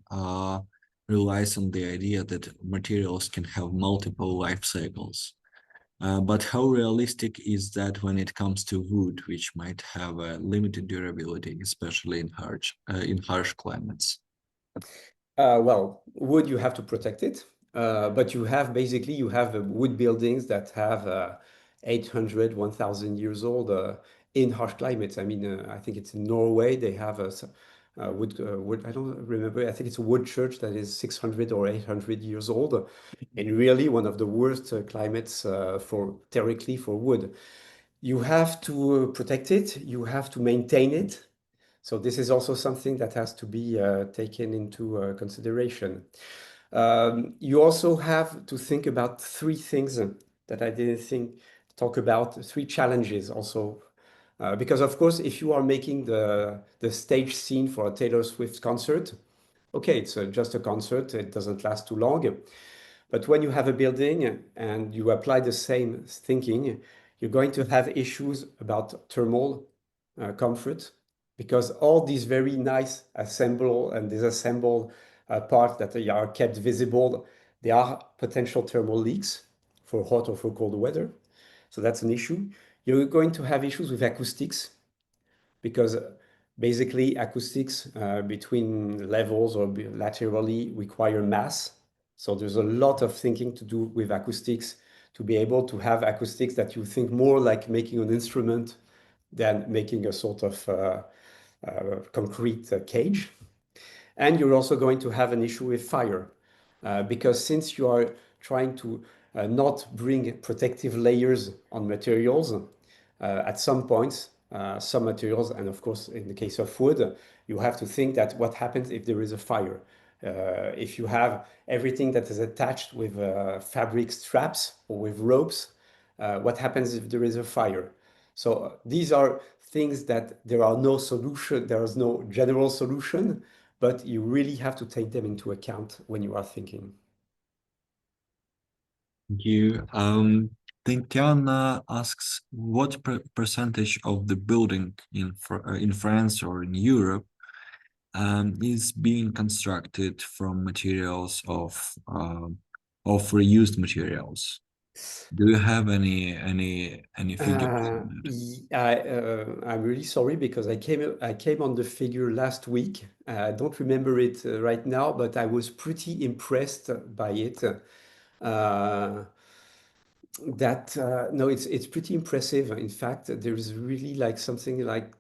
relies on the idea that materials can have multiple life cycles. But how realistic is that when it comes to wood, which might have a limited durability, especially in harsh climates? Well, wood, you have to protect it, but you have wood buildings that have 800, 1,000 years old in harsh climates. I mean, I think it's in Norway, they have wood, I don't remember, I think it's a wood church that is 600 or 800 years old, and really one of the worst climates theoretically for wood. You have to protect it, you have to maintain it. So this is also something that has to be taken into consideration. You also have to think about three things that I didn't talk about, three challenges also. Because of course, if you are making the stage scene for a Taylor Swift concert, okay, it's just a concert, it doesn't last too long. But when you have a building and you apply the same thinking, you're going to have issues about thermal comfort, because all these very nice assemble and disassemble parts that are kept visible, there are potential thermal leaks for hot or for cold weather. So that's an issue. You're going to have issues with acoustics, because basically acoustics between levels or laterally require mass. So there's a lot of thinking to do with acoustics to be able to have acoustics that you think more like making an instrument than making a sort of concrete cage. And you're also going to have an issue with fire, because since you are trying to not bring protective layers on materials, at some points, some materials, and of course in the case of wood, you have to think that what happens if there is a fire. If you have everything that is attached with fabric straps or with ropes, what happens if there is a fire? So these are things that there is no general solution, but you really have to take them into account when you are thinking. Thank you. Tatiana asks, what percentage of the building in France or in Europe is being constructed from materials of reused materials? Do you have any figures? I'm really sorry because I came on the figure last week. I don't remember it right now, but I was pretty impressed by it. No, it's pretty impressive. In fact, there is really like something like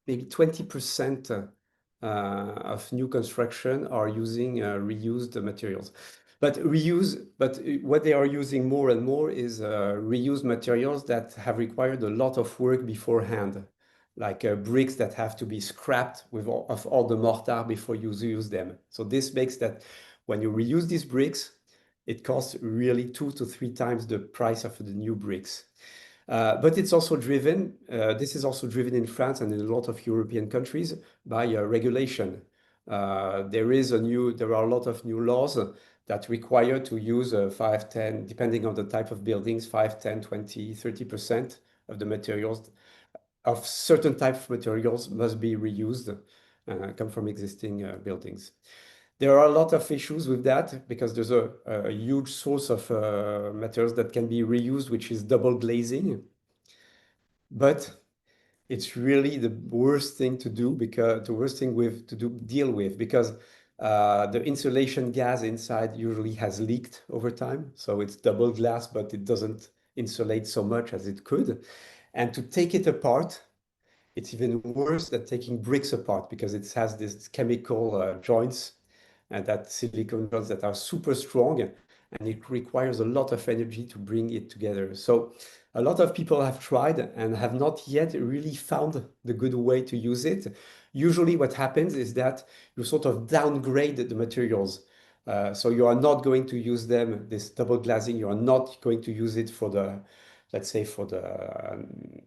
maybe 20% of new construction are using reused materials. But what they are using more and more is reused materials that have required a lot of work beforehand, like bricks that have to be scrapped with all the mortar before you use them. So this makes that when you reuse these bricks, it costs really 2 to 3 times the price of the new bricks. But it's also driven, this is also driven in France and in a lot of European countries by regulation. There are a lot of new laws that require to use 5, 10, depending on the type of buildings, 5, 10, 20, 30% of the materials, of certain types of materials must be reused, come from existing buildings. There are a lot of issues with that because there's a huge source of materials that can be reused, which is double glazing. But it's really the worst thing to do because deal with because the insulation gas inside usually has leaked over time. So it's double glass, but it doesn't insulate so much as it could. And to take it apart, it's even worse than taking bricks apart because it has this chemical joints and that silicone joints that are super strong, and it requires a lot of energy to bring it together. So a lot of people have tried and have not yet really found the good way to use it. Usually what happens is that you sort of downgrade the materials. So you are not going to use them, this double glazing, you are not going to use it for the, let's say for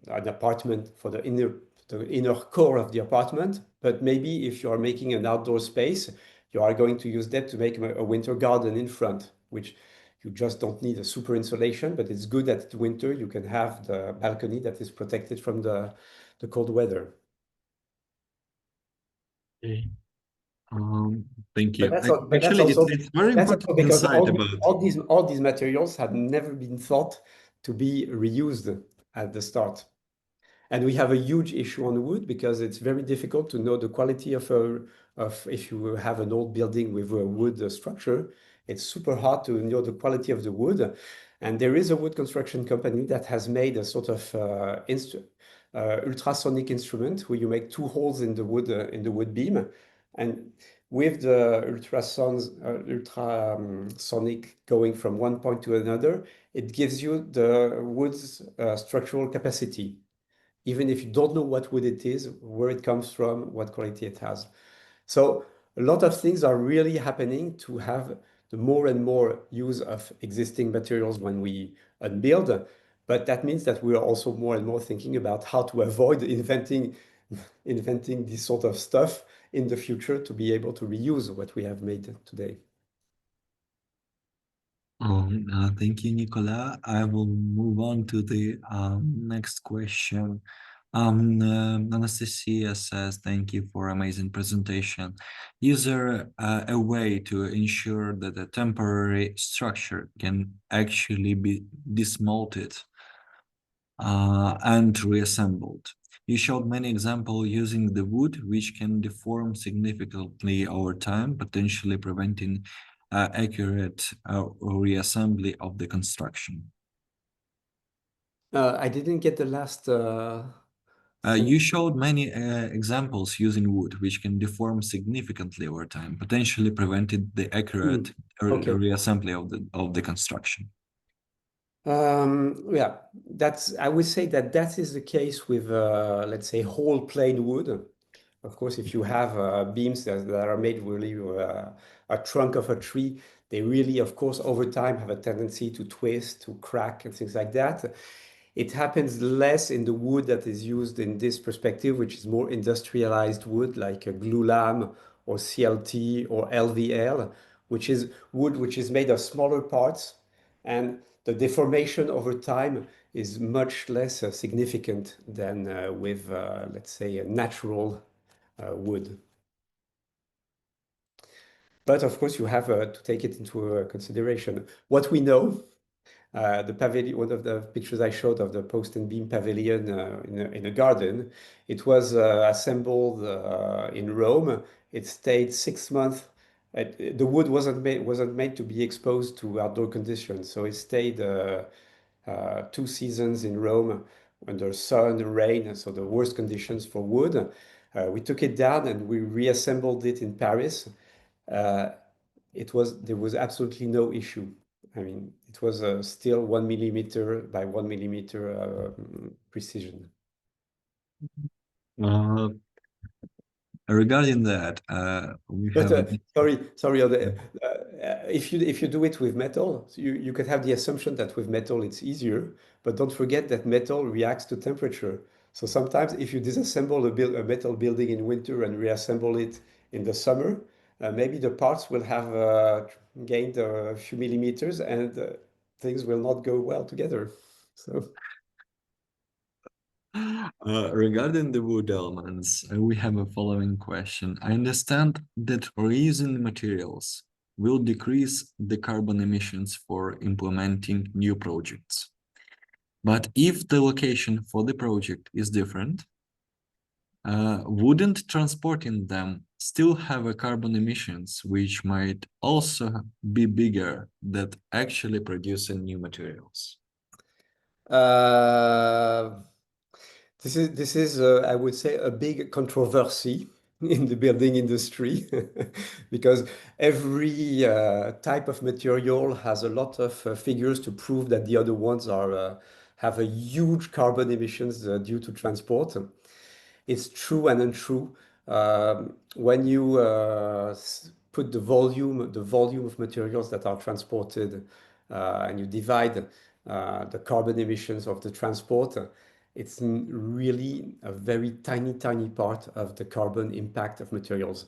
an apartment, for the inner core of the apartment. But maybe if you are making an outdoor space, you are going to use that to make a winter garden in front, which you just don't need a super insulation, but it's good that winter you can have the balcony that is protected from the cold weather. Okay. Thank But you. that's, but that's Actually, also it's very that's important also because insight about. all these materials had never been thought to be reused at the start. And we have a huge issue on wood because it's very difficult to know the quality of if you have an old building with a wood structure, it's super hard to know the quality of the wood. And there is a wood construction company that has made a sort of ultrasonic instrument where you make 2 holes in the wood beam, and with the ultrasonic going from one point to another, it gives you the wood's structural capacity, even if you don't know what wood it is, where it comes from, what quality it has. So a lot of things are really happening to have the more and more use of existing materials when we unbuild. But that means that we are also more and more thinking about how to avoid inventing this sort of stuff in the future to be able to reuse what we have made today. Thank you, Nicola. I will move on to the next question. Anastasia says, thank you for amazing presentation. Is there a way to ensure that a temporary structure can actually be dismantled and reassembled? You showed many examples using the wood, which can deform significantly over time, potentially preventing accurate reassembly of the construction. I didn't get the last. You showed many examples using wood, which can deform significantly over time, potentially preventing the accurate Okay. reassembly of the construction. Yeah, I would say that is the case with, let's say, whole plain wood. Of course, if you have beams that are made really a trunk of a tree, they really, of course, over time have a tendency to twist, to crack, and things like that. It happens less in the wood that is used in this perspective, which is more industrialized wood like a glulam or CLT or LVL, which is wood which is made of smaller parts, and the deformation over time is much less significant than with, let's say, a natural wood. But of course, you have to take it into consideration. What we know The pavilion, one of the pictures I showed of the post and beam pavilion in a garden, it was assembled in Rome. It stayed 6 months. The wood wasn't made to be exposed to outdoor conditions, so it stayed 2 seasons in Rome under sun, rain, so the worst conditions for wood. We took it down and we reassembled it in Paris. There was absolutely no issue. I mean, it was still 1 millimeter by 1 millimeter precision. Regarding that, we But have sorry, if you do it with metal, you could have the assumption that with metal it's easier, but don't forget that metal reacts to temperature. So sometimes if you disassemble a metal building in winter and reassemble it in the summer, maybe the parts will have gained a few millimeters and things will not go well together. So. Regarding the wood elements, we have a following question. I understand that reusing materials will decrease the carbon emissions for implementing new projects. But if the location for the project is different, wouldn't transporting them still have a carbon emissions, which might also be bigger than actually producing new materials? This is I would say, a big controversy in the building industry because every type of material has a lot of figures to prove that the other ones have a huge carbon emissions due to transport. It's true and untrue. When you put the volume of materials that are transported and you divide the carbon emissions of the transport, it's really a very tiny part of the carbon impact of materials.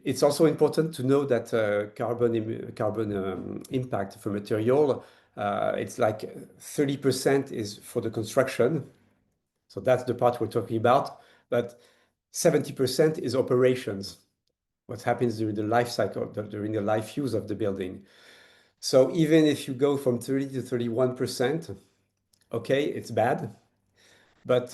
It's also important to know that carbon impact of a material, it's like 30% is for the construction. So that's the part we're talking about. But 70% is operations, what happens during the life cycle, during the life use of the building. So even if you go from 30 to 31%, okay, it's bad. But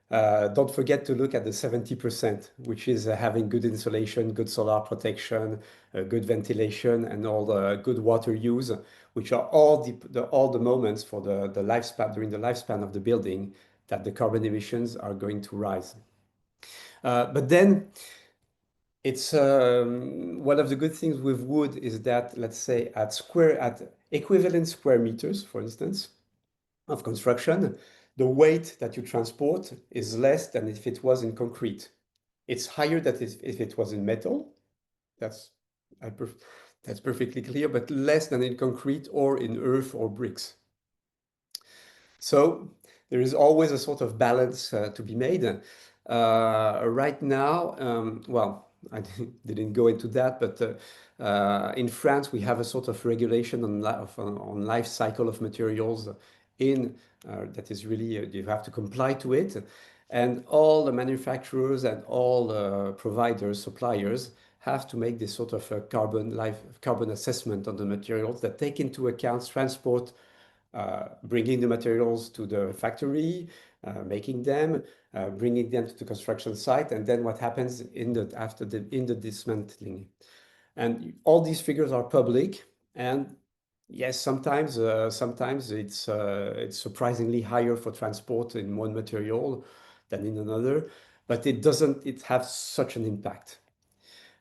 don't forget to look at the 70%, which is having good insulation, good solar protection, good ventilation, and all the good water use, which are all the moments for the lifespan, during the lifespan of the building, that the carbon emissions are going to rise. But then it's one of the good things with wood is that, let's say, at equivalent square meters, for instance, of construction, the weight that you transport is less than if it was in concrete. It's higher than if it was in metal. That's perfectly clear, but less than in concrete or in earth or bricks. So there is always a sort of balance to be made. Right now, well, I didn't go into that, but in France, we have a sort of regulation on life cycle of materials that is really, you have to comply to it. And all the manufacturers and all providers, suppliers, have to make this sort of a carbon assessment on the materials that take into account transport, bringing the materials to the factory, making them, bringing them to the construction site, and then what happens in the dismantling. And all these figures are public, and yes, sometimes it's surprisingly higher for transport in one material than in another, but it doesn't have such an impact.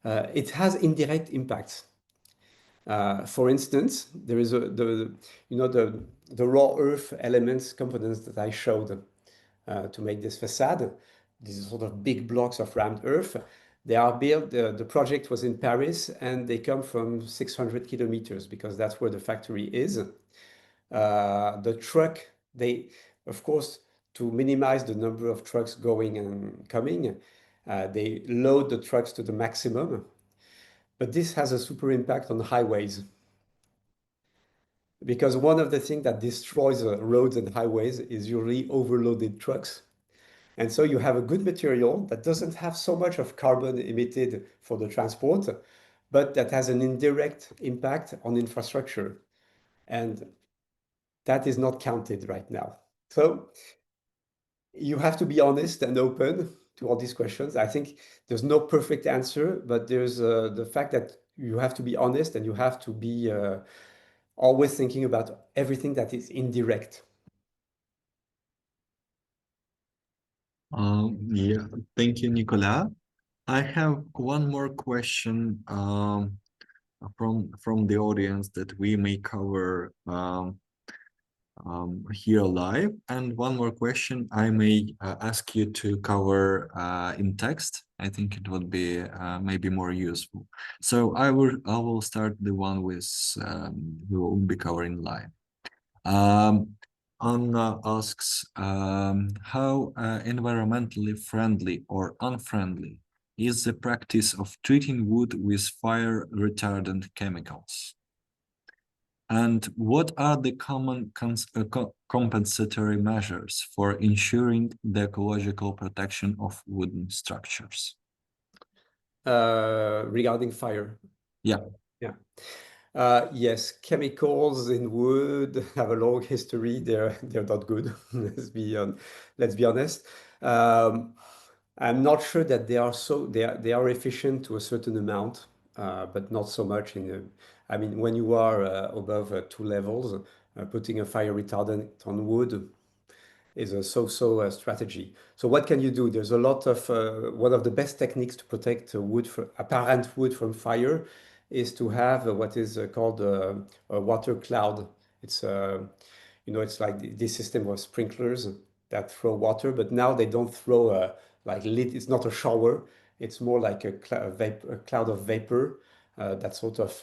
It has indirect impacts. For instance, there is the raw earth elements components that I showed to make this facade. These sort of big blocks of rammed earth. They are built. The project was in Paris, and they come from 600 kilometers because that's where the factory is. The truck, of course, to minimize the number of trucks going and coming, they load the trucks to the maximum. But this has a super impact on highways. Because one of the things that destroys roads and highways is usually overloaded trucks. And so you have a good material that doesn't have so much of carbon emitted for the transport, but that has an indirect impact on infrastructure. And that is not counted right now. So you have to be honest and open to all these questions. I think there's no perfect answer, but there's the fact that you have to be honest and you have to be always thinking about everything that is indirect. Yeah, thank you, Nicola. I have one more question from the audience that we may cover here live, and one more question I may ask you to cover in text. I think it would be maybe more useful. So I will start the one with we will be covering live. Anna asks how environmentally friendly or unfriendly is the practice of treating wood with fire retardant chemicals? And what are the common compensatory measures for ensuring the ecological protection of wooden structures? Regarding fire. Yeah. Yeah. Yes, chemicals in wood have a long history. They're not good. Let's be honest. I'm not sure that they are efficient to a certain amount, but not so much I mean, when you are above 2 levels, putting a fire retardant on wood is a so-so strategy. So what can you do? There's a lot of one of the best techniques to protect apparent wood from fire is to have what is called a water cloud. It's it's like this system of sprinklers that throw water, but now they don't throw it's not a shower. It's more like a cloud of vapor that sort of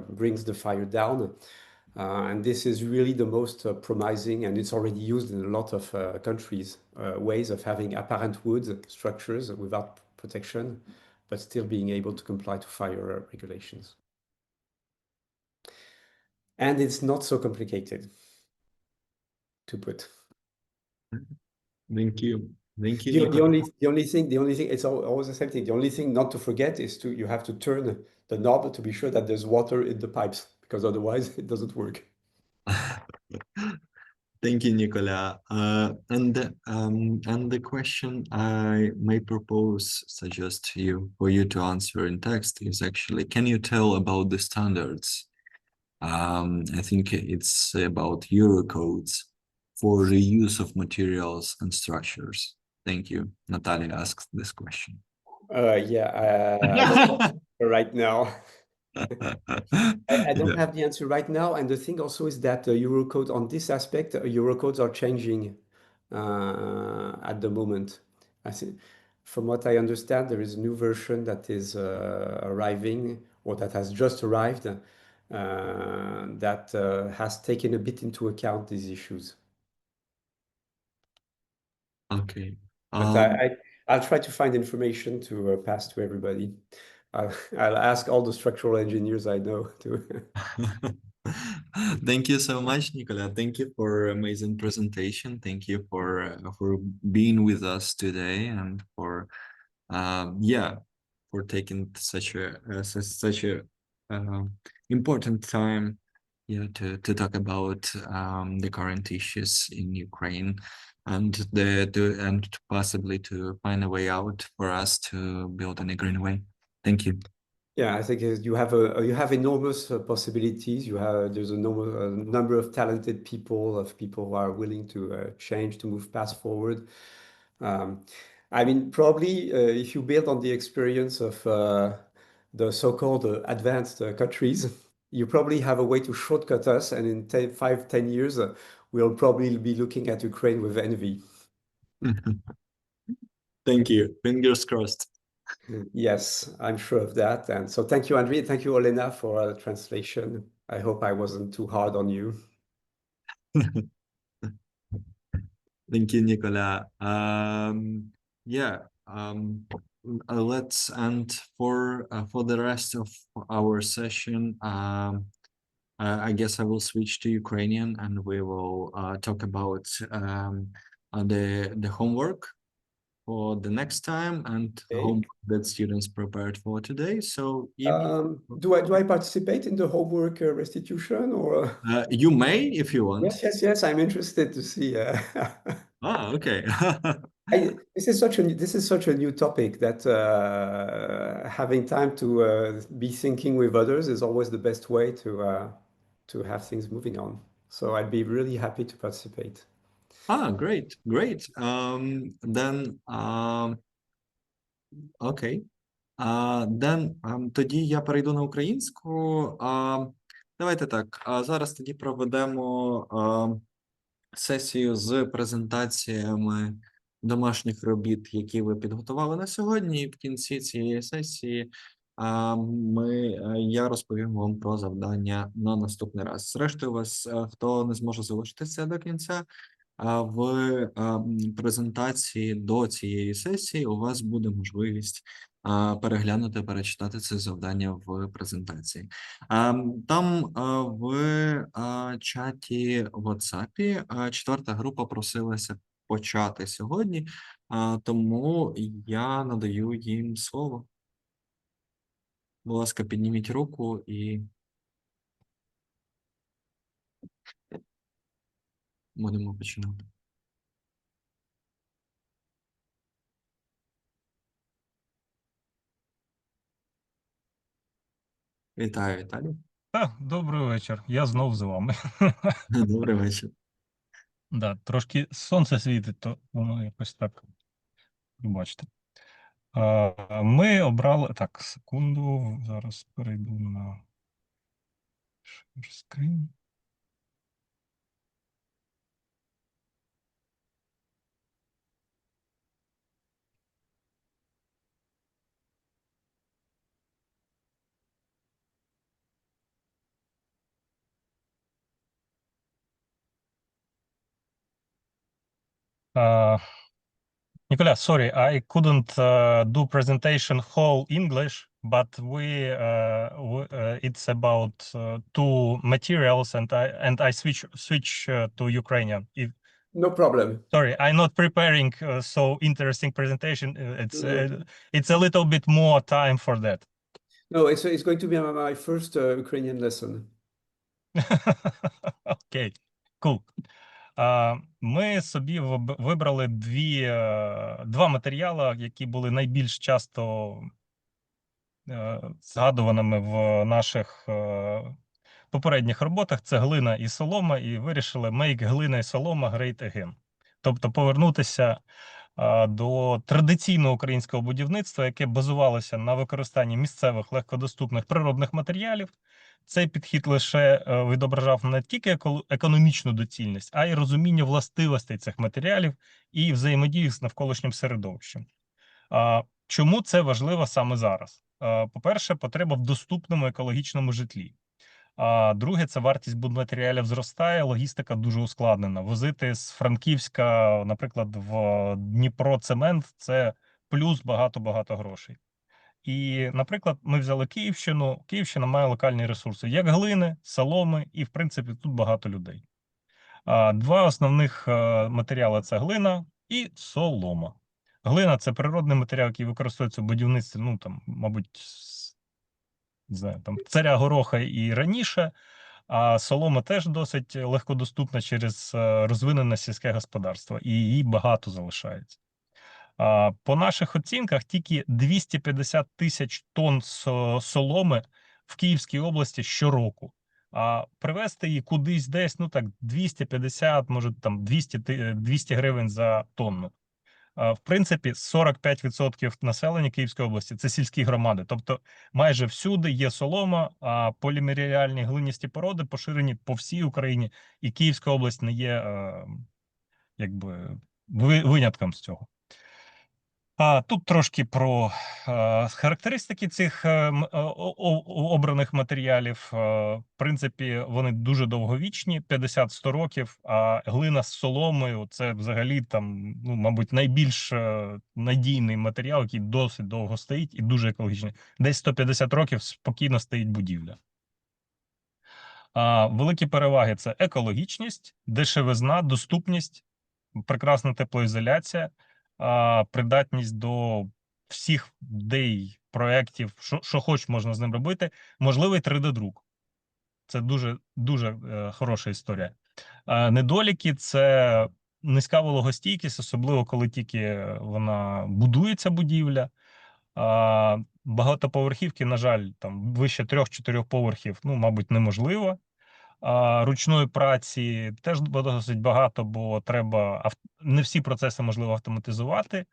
brings the fire down. And this is really the most promising, and it's already used in a lot of countries, ways of having apparent wood structures without protection, but still being able to comply to fire regulations. And it's not so complicated to put. Thank you. Thank you. The only thing, it's always the same thing. The only thing not to forget is you have to turn the knob to be sure that there's water in the pipes, because otherwise it doesn't work. Thank you, Nicola. And the question I may suggest to you for you to answer in text is actually, can you tell about the standards? I think it's about Eurocodes for the use of materials and structures. Thank you. Natalia asked this question. Yeah, right now. I don't Yeah. have the answer right now. And the thing also is that Eurocode on this aspect, Eurocodes are changing at the moment. I think, from what I understand, there is a new version that is arriving, or that has just arrived, that has taken a bit into account these issues. Okay. But I'll try to find information to pass to everybody. I'll ask all the structural engineers I know to. Thank you so much, Nicola. Thank you for amazing presentation. Thank you for being with us today, and for for taking such a important time to talk about the current issues in Ukraine, and possibly to find a way out for us to build in a green way. Thank you. Yeah, I think you have enormous possibilities. There's a number of talented people who are willing to change, to move fast forward. I mean, probably if you build on the experience of the so-called advanced countries, you probably have a way to shortcut us, and in 5-10 years, we'll probably be looking at Ukraine with envy. Thank you. Fingers crossed. Yes, I'm sure of that. And so thank you, André. Thank you, Olena, for the translation. I hope I wasn't too hard on you. Thank you, Nicola. Let's end for the rest of our session. I guess I will switch to Ukrainian, and we will talk about the homework. for the next time and Okay. homework that students prepared for today. So if Do I participate in the homework restitution or? you may, if you want. Yes, I'm interested to see. Ah, okay. This is such a new topic that having time to be thinking with others is always the best way to have things moving on. So I'd be really happy to participate. Ah, great, great. Then, окей. Тоді я перейду на українську. Давайте так. Зараз тоді проведемо сесію з презентаціями домашніх робіт, які ви підготували на сьогодні. І в кінці цієї сесії я розповім вам про завдання на наступний раз. Зрештою, вас, хто не зможе залишитися до кінця, в презентації до цієї сесії у вас буде можливість переглянути, перечитати це завдання в презентації. Там в чаті в WhatsApp четверта група просилася почати сьогодні, тому я надаю їм слово. Будь ласка, підніміть руку і будемо починати. Вітаю, Віталій. Так, добрий вечір. Я знов з вами. Добрий вечір. Да, трошки сонце світить, то воно якось так. Бачите. Ми обрали. Так, секунду. Зараз перейду на share screen. Ніколя, sorry, I couldn't do presentation whole English, but it's about two materials, and I switch to Ukrainian. No problem. Sorry, I'm not preparing so interesting presentation. It's a little bit more time for that. No, it's going to be my first Ukrainian lesson. Окей, cool. Ми собі вибрали два матеріали, які були найбільш часто згадуваними в наших попередніх роботах. Це глина і солома, і вирішили make глина і солома great again. Тобто повернутися до традиційного українського будівництва, яке базувалося на використанні місцевих легкодоступних природних матеріалів. Цей підхід лише відображав не тільки економічну доцільність, а й розуміння властивостей цих матеріалів і взаємодії з навколишнім середовищем. Чому це важливо саме зараз? По-перше, потреба в доступному екологічному житлі. Друге, це вартість будматеріалів зростає, логістика дуже ускладнена. Возити з Франківська, наприклад, в Дніпро цемент – це плюс багато-багато грошей. І, наприклад, ми взяли Київщину. Київщина має локальні ресурси, як глини, соломи, і, в принципі, тут багато людей. Два основних матеріали – це глина і солома. Глина – це природний матеріал, який використовується в будівництві, ну, там, мабуть, не знаю, там, царя Гороха і раніше, а солома теж досить легкодоступна через розвинене сільське господарство, і її багато залишається. По наших оцінках, тільки 250 тисяч тонн соломи в Київській області щороку. А привезти її кудись десь, ну так, 250, може там 200 гривень за тонну. В принципі, 45% населення Київської області – це сільські громади. Тобто майже всюди є солома, а полімеріальні глиністі породи поширені по всій Україні, і Київська область не є якби винятком з цього. Тут трошки про характеристики цих обраних матеріалів. В принципі, вони дуже довговічні, 50-100 років, а глина з соломою – це взагалі, там, ну, мабуть, найбільш надійний матеріал, який досить довго стоїть і дуже екологічний. Десь 150 років спокійно стоїть будівля. Великі переваги – це екологічність, дешевизна, доступність, прекрасна теплоізоляція. придатність до всіх ідей, проєктів, що хоч можна з ним робити, можливий 3D-друк. Це дуже хороша історія. Недоліки – це низька вологостійкість, особливо коли тільки вона будується, будівля. Багатоповерхівки, на жаль, там вище 3-4 поверхів, ну, мабуть, неможливо. Ручної праці теж досить багато, бо треба не всі процеси можливо автоматизувати.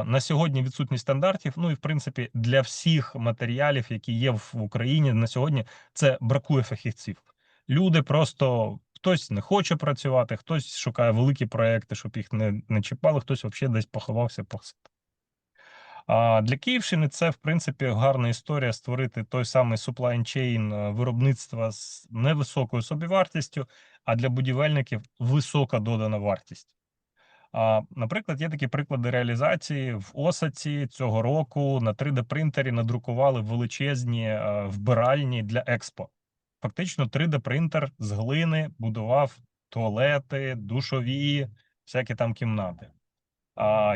На сьогодні відсутність стандартів, ну і в принципі для всіх матеріалів, які є в Україні на сьогодні, це бракує фахівців. Люди просто, хтось не хоче працювати, хтось шукає великі проекти, щоб їх не чіпали, хтось взагалі десь поховався. А для Київщини це, в принципі, гарна історія створити той самий supply chain виробництва з невисокою собівартістю, а для будівельників висока додана вартість. Наприклад, є такі приклади реалізації. В Осаці цього року на 3D-принтері надрукували величезні вбиральні для експо. Фактично 3D-принтер з глини будував туалети, душові, всякі там кімнати.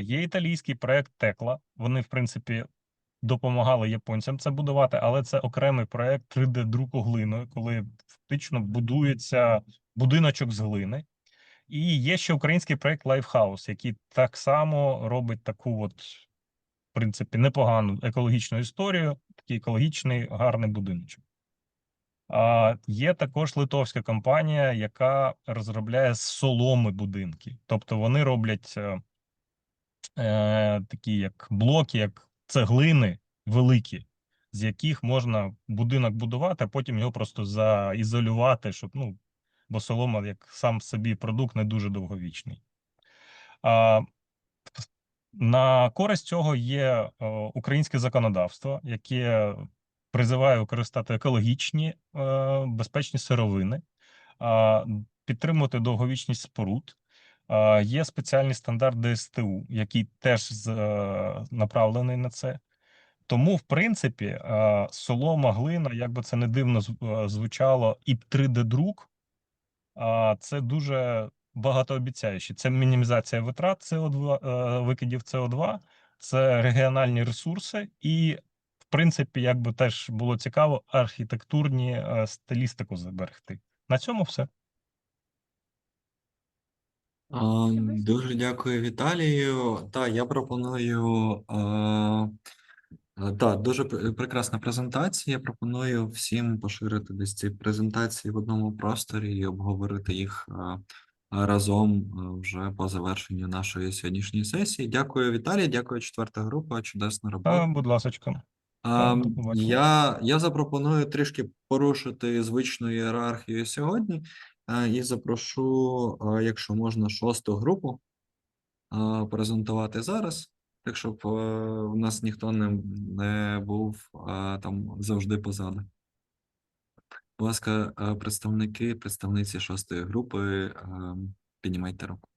Є італійський проєкт Текла. Вони, в принципі, допомагали японцям це будувати, але це окремий проєкт 3D-друку глиною, коли фактично будується будиночок з глини. І є ще український проєкт Лайфхаус, який так само робить таку от, в принципі, непогану екологічну історію, такий екологічний гарний будиночок. Є також литовська компанія, яка розробляє з соломи будинки. Тобто вони роблять такі як блоки, як цеглини великі, з яких можна будинок будувати, а потім його просто заізолювати, щоб, ну, бо солома, як сам собі продукт, не дуже довговічний. На користь цього є українське законодавство, яке призиває використати екологічні, безпечні сировини, підтримувати довговічність споруд. Є спеціальний стандарт ДСТУ, який теж направлений на це. Тому, в принципі, солома, глина, як би це не дивно звучало, і 3D-друк, це дуже багатообіцяюче. Це мінімізація витрат СО2, викидів СО2, це регіональні ресурси і, в принципі, як би теж було цікаво, архітектурні стилістику зберегти. На цьому все. Дуже дякую, Віталію. Я пропоную. Дуже прекрасна презентація. Я пропоную всім поширити десь ці презентації в одному просторі і обговорити їх разом вже по завершенню нашої сьогоднішньої сесії. Дякую, Віталій. Дякую, четверта група. Чудесна робота. Будь ласочка. До побачення. Я запропоную трішки порушити звичну ієрархію сьогодні і запрошу, якщо можна, шосту групу презентувати зараз, так щоб у нас ніхто не був там завжди позаду. Будь ласка, представниці шостої групи, піднімайте руку.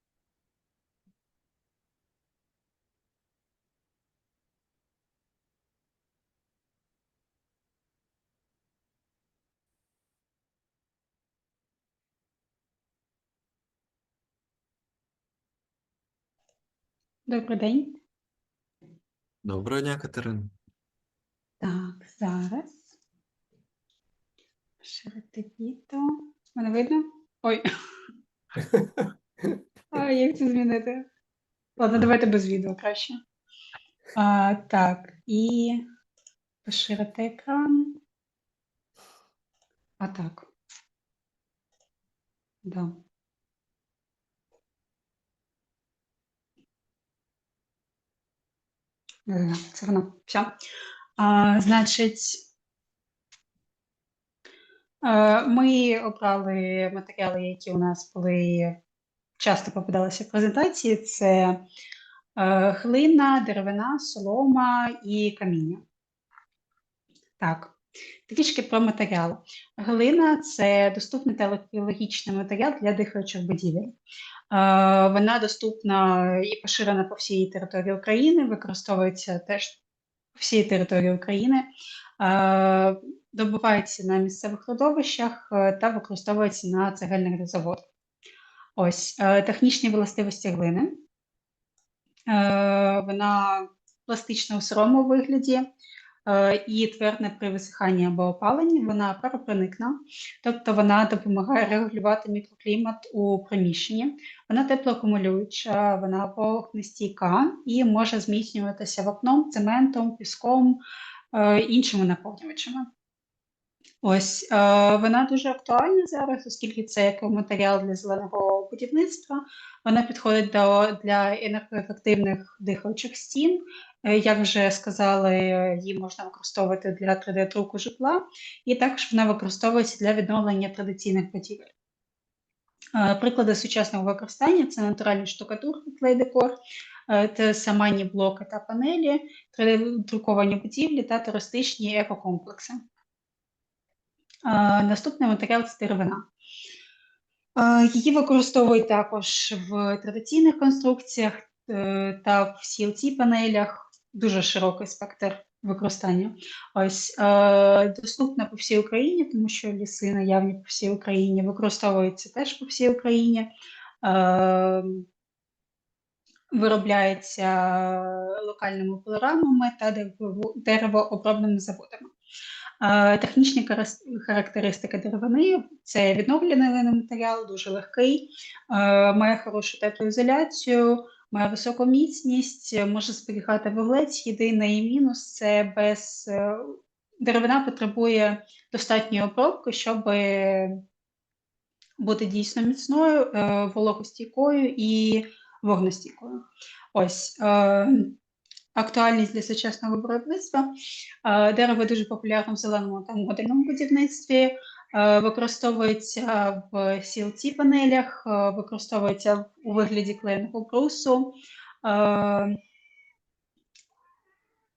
Добрий день. Доброго дня, Катерина. Так, зараз. Ширити відео. Мене видно? Ой. Як це змінити? Ладно, давайте без відео краще. Так, і поширити екран. Так. Да. Це воно. Все. Значить, ми обрали матеріали, які у нас були часто попадалися в презентації. Це глина, деревина, солома і каміння. Так, трішки про матеріал. Глина – це доступний та екологічний матеріал для дихаючих будівель. Вона доступна і поширена по всій території України, використовується теж по всій території України, добувається на місцевих родовищах та використовується на цегельних заводах. Ось, технічні властивості глини. Вона пластична у сирому вигляді і твердне при висиханні або опаленні. Вона паропроникна, тобто вона допомагає регулювати мікроклімат у приміщенні. Вона теплоакумулююча, вона вогнестійка і може зміцнюватися вапном, цементом, піском, іншими наповнювачами. Ось, вона дуже актуальна зараз, оскільки це екоматеріал для зеленого будівництва. Вона підходить для енергоефективних дихаючих стін. Як вже сказали, її можна використовувати для 3D-друку житла, і також вона використовується для відновлення традиційних будівель. Приклади сучасного використання – це натуральні штукатурки, клей-декор, це саманні блоки та панелі, 3D-друковані будівлі та туристичні екокомплекси. Наступний матеріал – це деревина. Її використовують також в традиційних конструкціях та в CLT-панелях. Дуже широкий спектр використання. Ось, доступна по всій Україні, тому що ліси наявні по всій Україні, використовується теж по всій Україні. Виробляється локальними пилорамами та деревообробними заводами. Технічні характеристики деревини – це відновлений матеріал, дуже легкий, має хорошу теплоізоляцію, має високу міцність, може зберігати вуглець. Єдиний мінус – це деревина потребує достатньої обробки, щоб бути дійсно міцною, вологостійкою і вогнестійкою. Ось. Актуальність для сучасного виробництва. Дерево дуже популярне в зеленому та модульному будівництві, використовується в CLT-панелях, використовується у вигляді клеєного брусу.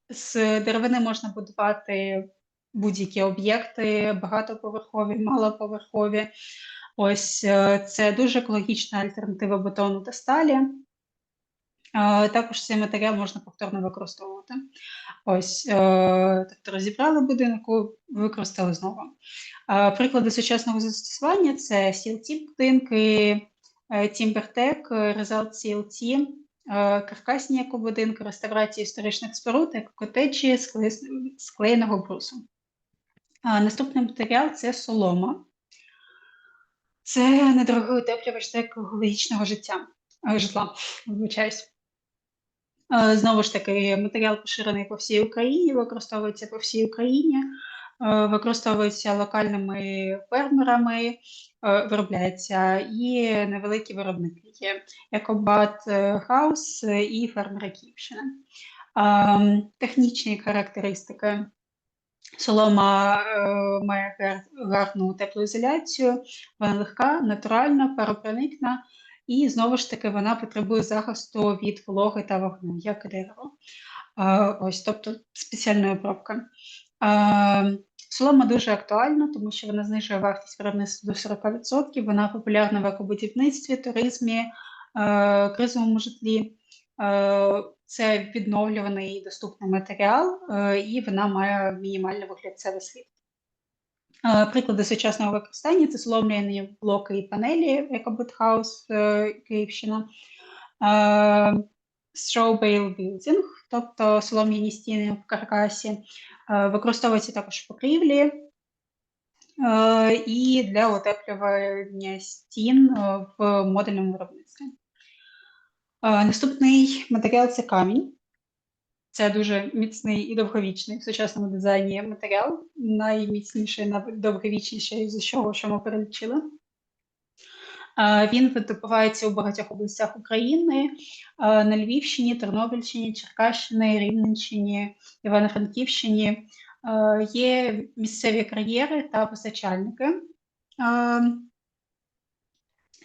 З деревини можна будувати будь-які об'єкти, багатоповерхові, малоповерхові. Ось, це дуже екологічна альтернатива бетону та сталі. Також цей матеріал можна повторно використовувати. Ось, тобто розібрали будинок, використали знову. Приклади сучасного застосування – це CLT-будинки, TimberTech, Result CLT, каркасні екобудинки, реставрації історичних споруд, екокотеджі з клеєного брусу. Наступний матеріал – це солома. Це недорогий утеплювач для екологічного житла. Вибачаюсь. Знову ж таки, матеріал поширений по всій Україні, використовується по всій Україні, використовується локальними фермерами, виробляється і невеликі виробники є, як Екобат Хаус і фермери Київщини. Технічні характеристики. Солома має гарну теплоізоляцію, вона легка, натуральна, паропроникна. І, знову ж таки, вона потребує захисту від вологи та вогню, як і дерево. Ось, тобто спеціальна обробка. Солома дуже актуальна, тому що вона знижує вартість виробництва до 40%, вона популярна в екобудівництві, туризмі, кризовому житлі. Це відновлюваний і доступний матеріал, і вона має мінімальний вуглецевий слід. Приклади сучасного використання – це солом'яні блоки і панелі, Екобат Хаус, Київщина, straw bale building, тобто солом'яні стіни в каркасі, використовуються також в покрівлі і для утеплювання стін в модульному виробництві. Наступний матеріал – це камінь. Це дуже міцний і довговічний в сучасному дизайні матеріал, найміцніший, найдовговічніший з усього, що ми перелічили. Він видобувається у багатьох областях України, на Львівщині, Тернопільщині, Черкащині, Рівненщині, Івано-Франківщині. Є місцеві кар'єри та постачальники.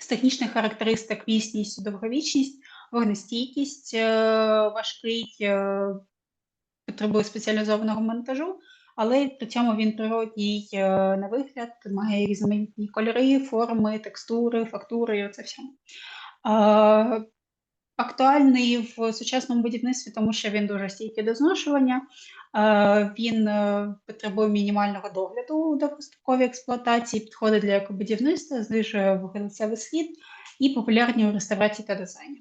З технічних характеристик міцність, довговічність, вогнестійкість, важкий, потребує спеціалізованого монтажу, але при цьому він природній на вигляд, має різноманітні кольори, форми, текстури, фактури, оце все. Актуальний в сучасному будівництві, тому що він дуже стійкий до зношування, він потребує мінімального догляду у довгостроковій експлуатації, підходить для екобудівництва, знижує вуглецевий слід і популярні у реставрації та дизайні.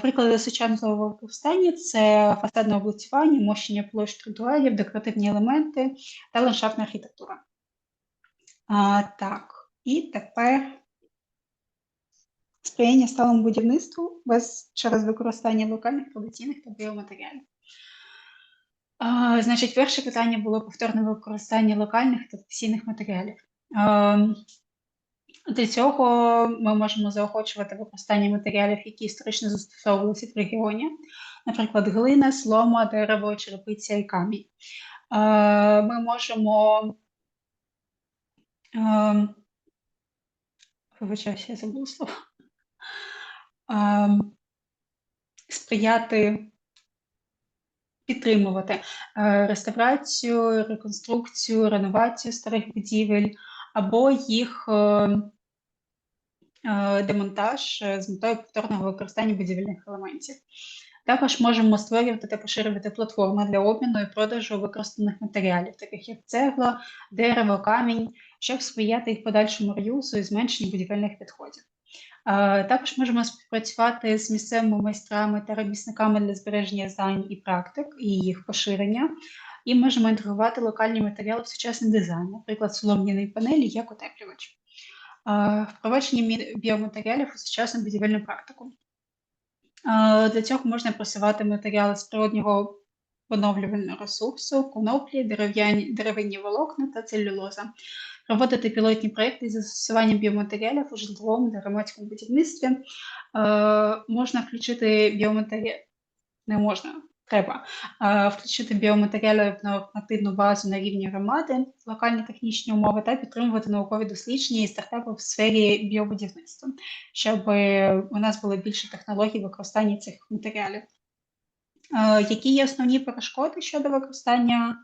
Приклади сучасного використання – це фасадне облицювання, мощення площ тротуарів, декоративні елементи та ландшафтна архітектура. Так, і тепер сприяння сталому будівництву через використання локальних, традиційних та біоматеріалів. Значить, перше питання було повторне використання локальних та традиційних матеріалів. Для цього ми можемо заохочувати використання матеріалів, які історично застосовувалися в регіоні, наприклад, глина, солома, дерево, черепиця і камінь. Ми можемо вибачаюся, я забула слово. Сприяти, підтримувати реставрацію, реконструкцію, реновацію старих будівель або їх демонтаж з метою повторного використання будівельних елементів. Також можемо створювати та поширювати платформи для обміну і продажу використаних матеріалів, таких як цегла, дерево, камінь, щоб сприяти їх подальшому реюзу і зменшенню будівельних відходів. Також можемо співпрацювати з місцевими майстрами та ремісниками для збереження знань і практик і їх поширення. І можемо інтегрувати локальні матеріали в сучасний дизайн, наприклад, солом'яні панелі як утеплювач. Впровадження біоматеріалів у сучасну будівельну практику. Для цього можна просувати матеріали з природнього поновлювального ресурсу, коноплі, дерев'яні волокна та целюлоза. Проводити пілотні проєкти з застосуванням біоматеріалів у житловому та громадському будівництві. Можна включити треба включити біоматеріали в нормативну базу на рівні громади, локальні технічні умови та підтримувати наукові дослідження і стартапи в сфері біобудівництва, щоб у нас було більше технологій використання цих матеріалів. Які є основні перешкоди щодо використання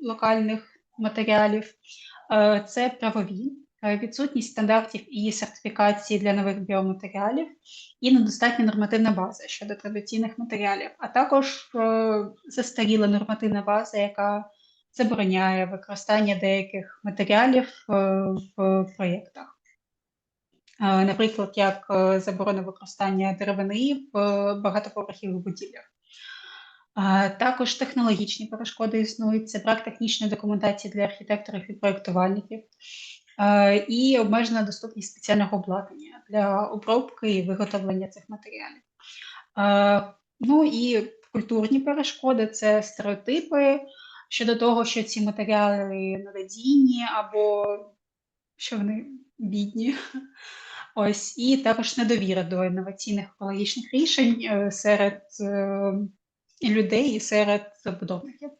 локальних матеріалів? Це правові, відсутність стандартів і сертифікації для нових біоматеріалів і недостатня нормативна база щодо традиційних матеріалів, а також застаріла нормативна база, яка забороняє використання деяких матеріалів в проєктах. Наприклад, як заборона використання деревини в багатоповерхових будівлях. Також технологічні перешкоди існують, це брак технічної документації для архітекторів і проєктувальників, і обмежена доступність спеціального обладнання для обробки і виготовлення цих матеріалів. Ну і культурні перешкоди – це стереотипи щодо того, що ці матеріали ненадійні або що вони бідні. Ось, і також недовіра до інноваційних екологічних рішень серед людей і серед забудовників.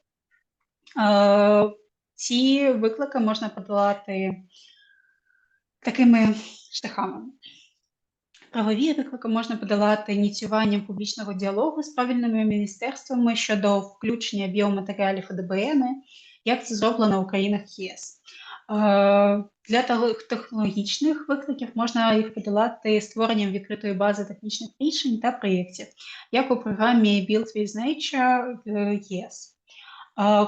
Ці виклики можна подолати такими шляхами. Правові виклики можна подолати ініціюванням публічного діалогу з правильними міністерствами щодо включення біоматеріалів у ДБН, як це зроблено у країнах ЄС. Для технологічних викликів можна їх подолати створенням відкритої бази технічних рішень та проєктів, як у програмі Build with Nature в ЄС.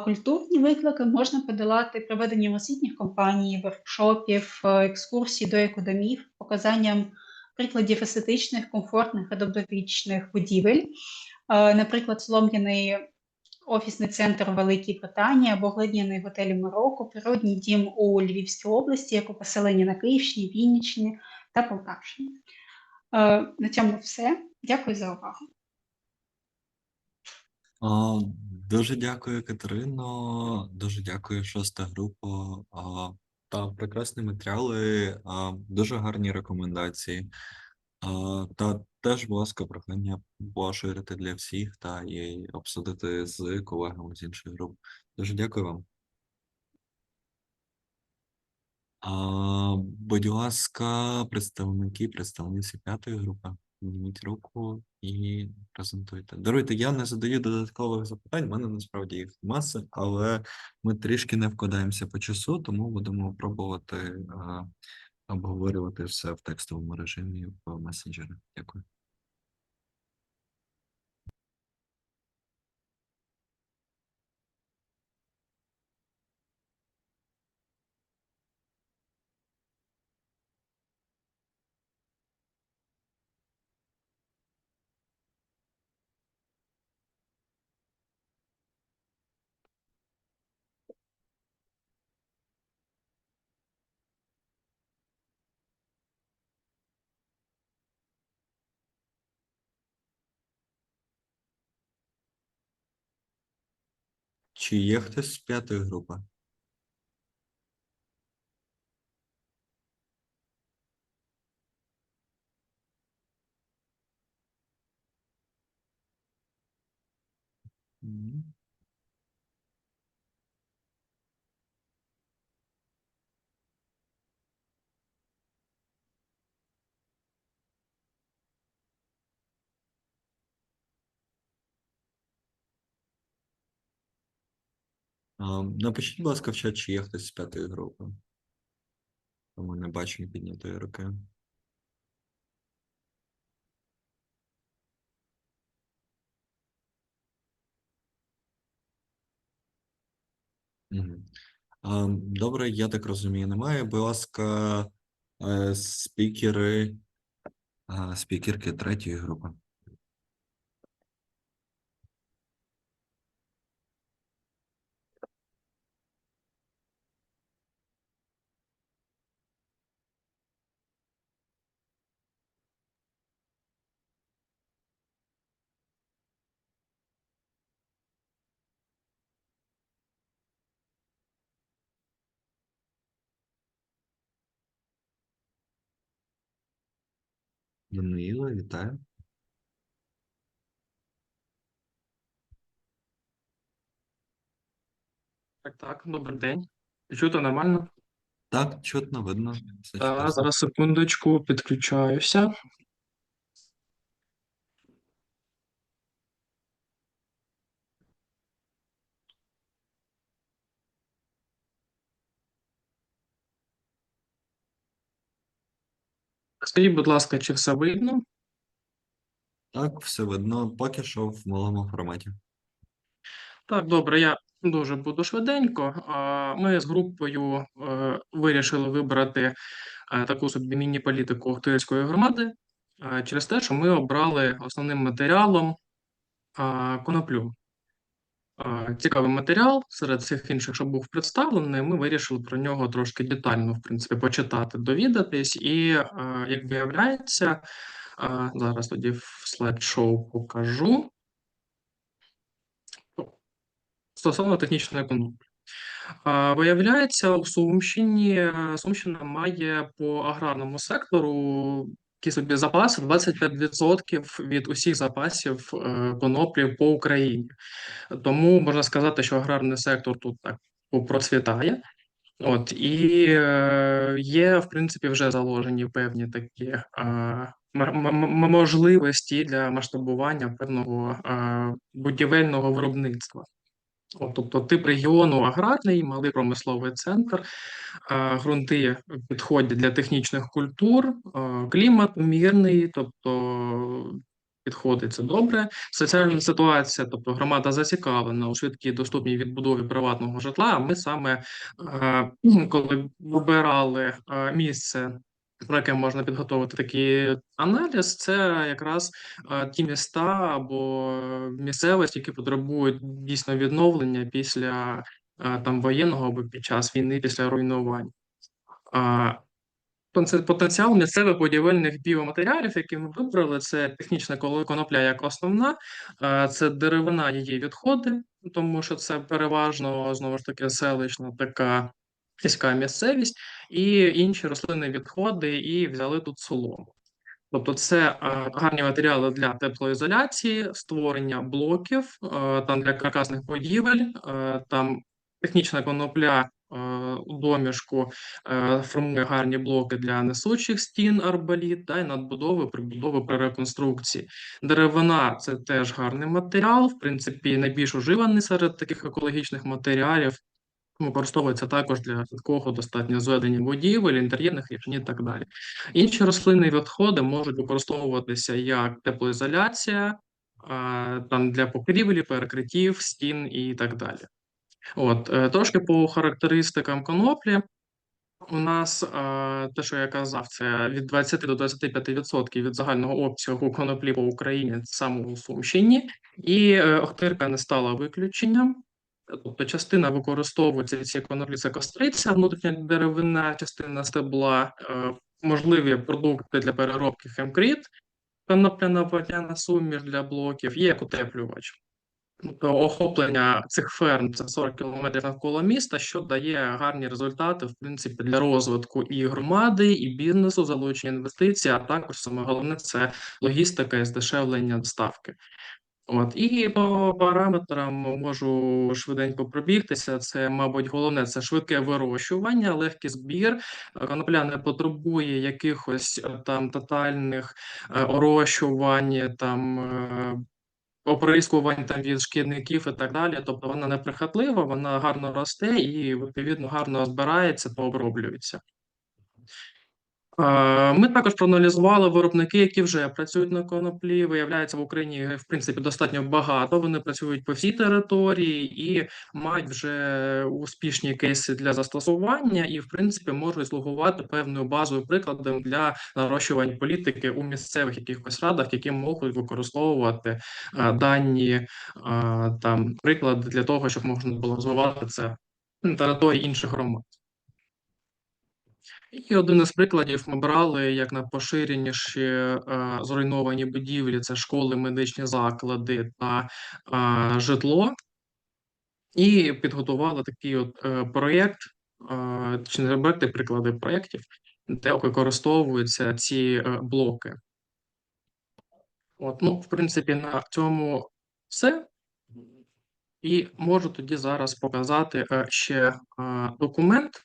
Культурні виклики можна подолати проведенням освітніх кампаній, воркшопів, екскурсій до екодомів, показанням прикладів естетичних, комфортних та довговічних будівель, наприклад, солом'яний офісний центр у Великій Британії або глиняний готель Марокко, природній дім у Львівській області, як у поселенні на Київщині, Вінниччині та Полтавщині. На цьому все. Дякую за увагу. Дуже дякую, Катерино. Дуже дякую, шоста група. Та прекрасні матеріали, дуже гарні рекомендації. Та теж, будь ласка, прохання поширити для всіх та і обсудити з колегами з інших груп. Дуже дякую вам. Будь ласка, представниці п'ятої групи, підніміть руку і презентуйте. Даруйте, я не задаю додаткових запитань, в мене насправді їх маса, але ми трішки не вкладаємося по часу, тому будемо пробувати обговорювати все в текстовому режимі в месенджері. Дякую. Чи є хтось з 5-ї групи? М. Напишіть, будь ласка, в чат, чи є хтось з 5-ї групи. Тому не бачу піднятої руки. Мгм. Добре, я так розумію, немає. Будь ласка, спікерки 3-ї групи. Даниїла, вітаю. Так, добрий день. Чути нормально? Так, чутно, видно. Все Так, чудово. зараз секундочку, підключаюся. Скажіть, будь ласка, чи все видно? Так, все видно. Поки що в малому форматі. Так, добре, я дуже буду швиденько. Ми з групою вирішили вибрати таку собі міні-політику Охтирської громади через те, що ми обрали основним матеріалом коноплю. Цікавий матеріал серед всіх інших, що був представлений, ми вирішили про нього трошки детально, в принципі, почитати, довідатись. І, як виявляється, зараз тоді в слайд-шоу покажу. Стосовно технічної коноплі. Виявляється, у Сумщина має по аграрному сектору такі собі запаси 25% від усіх запасів коноплі по Україні. Тому можна сказати, що аграрний сектор тут так процвітає. От і є, в принципі, вже заложені певні такі можливості для масштабування певного будівельного виробництва. От, тобто тип регіону аграрний, малий промисловий центр, ґрунти підходять для технічних культур, клімат мірний, тобто підходить це добре. Соціальна ситуація, тобто громада зацікавлена у швидкій доступній відбудові приватного житла. А ми саме коли вибирали місце, про яке можна підготувати такий аналіз, це якраз ті міста або місцевості, які потребують дійсно відновлення після там воєнного або під час війни, після руйнувань. Потенціал місцевих будівельних біоматеріалів, які ми вибрали, це технічна конопля як основна, це деревина, її відходи, тому що це переважно, знову ж таки, селищна така сільська місцевість, і інші рослинні відходи, і взяли тут солому. Тобто це гарні матеріали для теплоізоляції, створення блоків, там для каркасних будівель, там технічна конопля у домішку формує гарні блоки для несучих стін арболіт, та й надбудови, прибудови при реконструкції. Деревина – це теж гарний матеріал, в принципі, найбільш уживаний серед таких екологічних матеріалів. Використовується також для швидкого достатньо зведення будівель, інтер'єрних рішень і так далі. Інші рослинні відходи можуть використовуватися як теплоізоляція, там для покрівлі, перекриттів, стін і так далі. От, трошки по характеристикам коноплі. У нас те, що я казав, це від 20 до 25% від загального обсягу коноплі по Україні саме у Сумщині, і Охтирка не стала виключенням. Тобто частина використовується від цієї коноплі, це костриця, внутрішня деревина, частина стебла, можливі продукти для переробки хемкріт, конопляна водяна суміш для блоків, є як утеплювач. охоплення цих ферм – це 40 кілометрів навколо міста, що дає гарні результати, в принципі, для розвитку і громади, і бізнесу, залучення інвестицій, а також, саме головне, це логістика і здешевлення доставки. І по параметрам можу швиденько пробігтися. Це, мабуть, головне – це швидке вирощування, легкий збір. Конопля не потребує якихось там тотальних орощувань, оприскувань від шкідників і так далі. Тобто вона неприхотлива, вона гарно росте і, відповідно, гарно збирається та оброблюється. Ми також проаналізували виробники, які вже працюють на коноплі. Виявляється, в Україні, в принципі, достатньо багато. Вони працюють по всій території і мають вже успішні кейси для застосування, і, в принципі, можуть слугувати певною базовою прикладом для нарощування політики у місцевих якихось радах, які можуть використовувати дані приклади для того, щоб можна було розвивати це на території інших громад. І один із прикладів ми брали як найпоширеніші зруйновані будівлі – це школи, медичні заклади та житло. І підготували такий проєкт, чи не проєкти, приклади проєктів, де використовуються ці блоки. В принципі, на цьому все. І можу тоді зараз показати ще документ,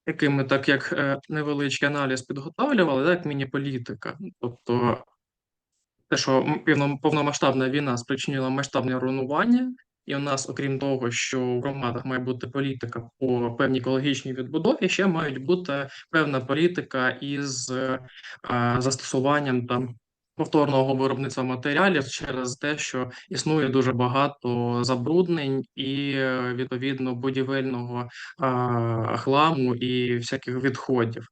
який ми так як невеличкий аналіз підготовлювали, як міні-політика. Тобто те, що повномасштабна війна спричинила масштабне руйнування, і у нас, окрім того, що в громадах має бути політика по певній екологічній відбудові, ще мають бути певна політика із застосуванням повторного виробництва матеріалів через те, що існує дуже багато забруднень і, відповідно, будівельного хламу і всяких відходів.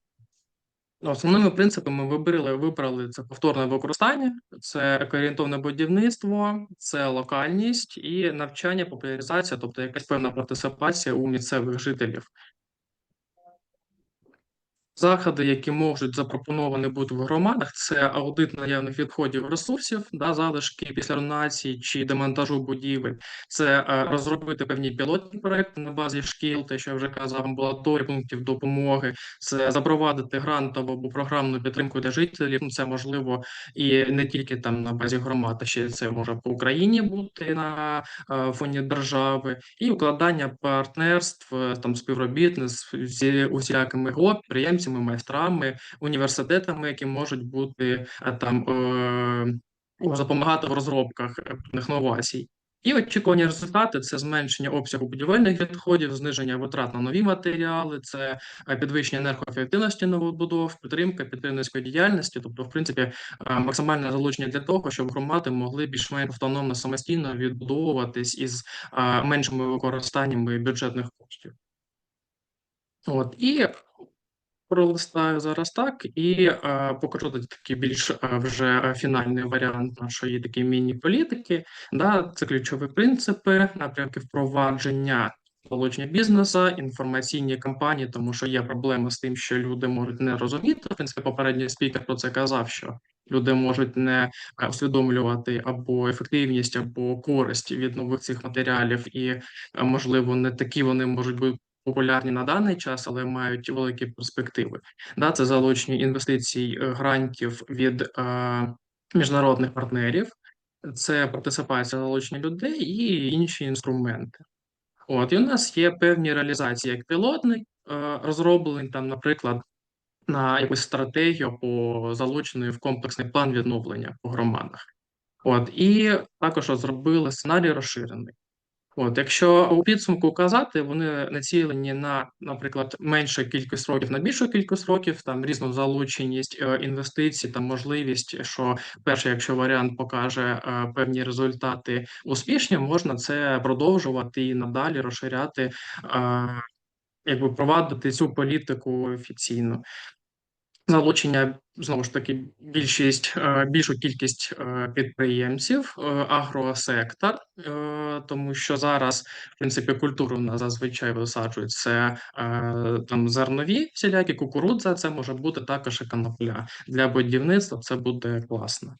Основними принципами вибрали це повторне використання, це екоорієнтовне будівництво, це локальність і навчання, популяризація, тобто якась певна партисипація у місцевих жителів. Заходи, які можуть запропоновані бути в громадах, це аудит наявних відходів ресурсів, залишки після руйнації чи демонтажу будівель, це розробити певні пілотні проекти на базі шкіл, те, що я вже казав, амбулаторій, пунктів допомоги, це запровадити грантову або програмну підтримку для жителів, це можливо і не тільки на базі громад, а ще це може по Україні бути на фоні держави, і укладання партнерств, співробітництв з усілякими підприємцями, майстрами, університетами, які можуть бути допомагати в розробках новацій. І очікувані результати – це зменшення обсягу будівельних відходів, зниження витрат на нові матеріали, це підвищення енергоефективності новобудов, підтримка підприємницької діяльності, тобто, в принципі, максимальне залучення для того, щоб громади могли більш-менш автономно, самостійно відбудовуватись із меншими використаннями бюджетних коштів. І пролистаю зараз так і покажу такий більш вже фінальний варіант нашої такої міні-політики. Це ключові принципи, напрямки впровадження, залучення бізнесу, інформаційні кампанії, тому що є проблема з тим, що люди можуть не розуміти. В принципі, попередній спікер про це казав, що люди можуть не усвідомлювати або ефективність, або користь від нових цих матеріалів, і, можливо, не такі вони можуть бути популярні на даний час, але мають великі перспективи. Це залучення інвестицій, грантів від міжнародних партнерів, це партисипація залучення людей і інші інструменти. І у нас є певні реалізації, як пілотний, розроблений, наприклад, на якусь стратегію по залученню в комплексний план відновлення по громадах. І також розробили сценарій розширений. Якщо у підсумку казати, вони націлені на, наприклад, меншу кількість років, на більшу кількість років, різну залученість інвестицій, можливість, що перше, якщо варіант покаже певні результати успішні, можна це продовжувати і надалі розширяти, провадити цю політику офіційно. Залучення, знову ж таки, більшу кількість підприємців, агросектор, тому що зараз, в принципі, культуру у нас зазвичай висаджують, це зернові всілякі, кукурудза, це може бути також і конопля. Для будівництва це буде класно.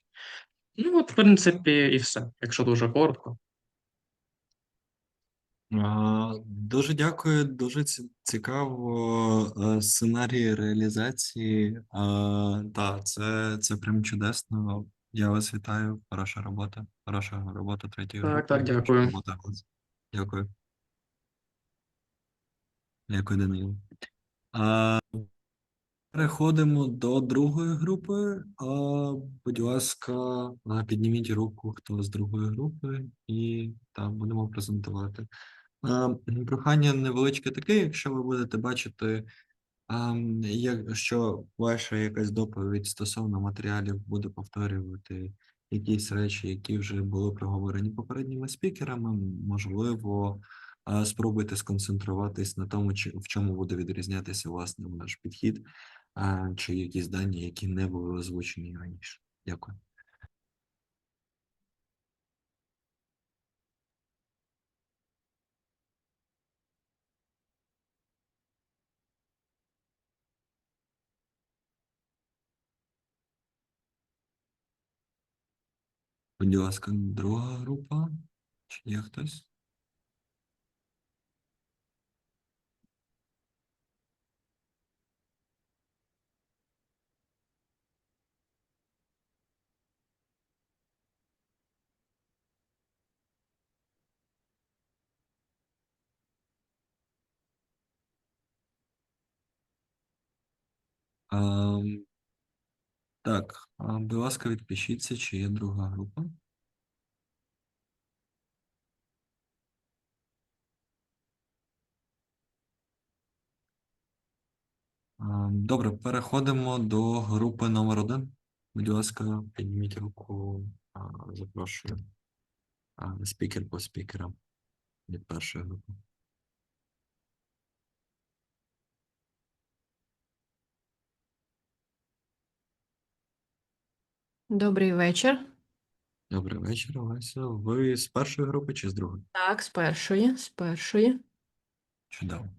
В принципі, і все, якщо дуже коротко. Дуже дякую, дуже цікаво сценарій реалізації. Так, це прям чудесно. Я вас вітаю. Хороша робота третьої Так, групи. так, Хороша дякую. робота. Дякую. Дякую, Данило. Переходимо до другої групи. Будь ласка, підніміть руку, хто з другої групи, і там будемо презентувати. Прохання невеличке таке, якщо ви будете бачити, що ваша якась доповідь стосовно матеріалів буде повторювати якісь речі, які вже були проговорені попередніми спікерами, можливо, спробуйте сконцентруватись на тому, в чому буде відрізнятися власне ваш підхід, чи якісь дані, які не були озвучені раніше. Дякую. Будь ласка, друга група. Чи є хтось? Ам, Так, будь ласка, відпишіться, чи є друга група. Добре, переходимо до групи номер 1. Будь ласка, підніміть руку, запрошую. Спікер по спікерам від першої групи. Добрий вечір. Добрий вечір, Олеся. Ви з першої групи чи з другої? Так, з першої. Чудово.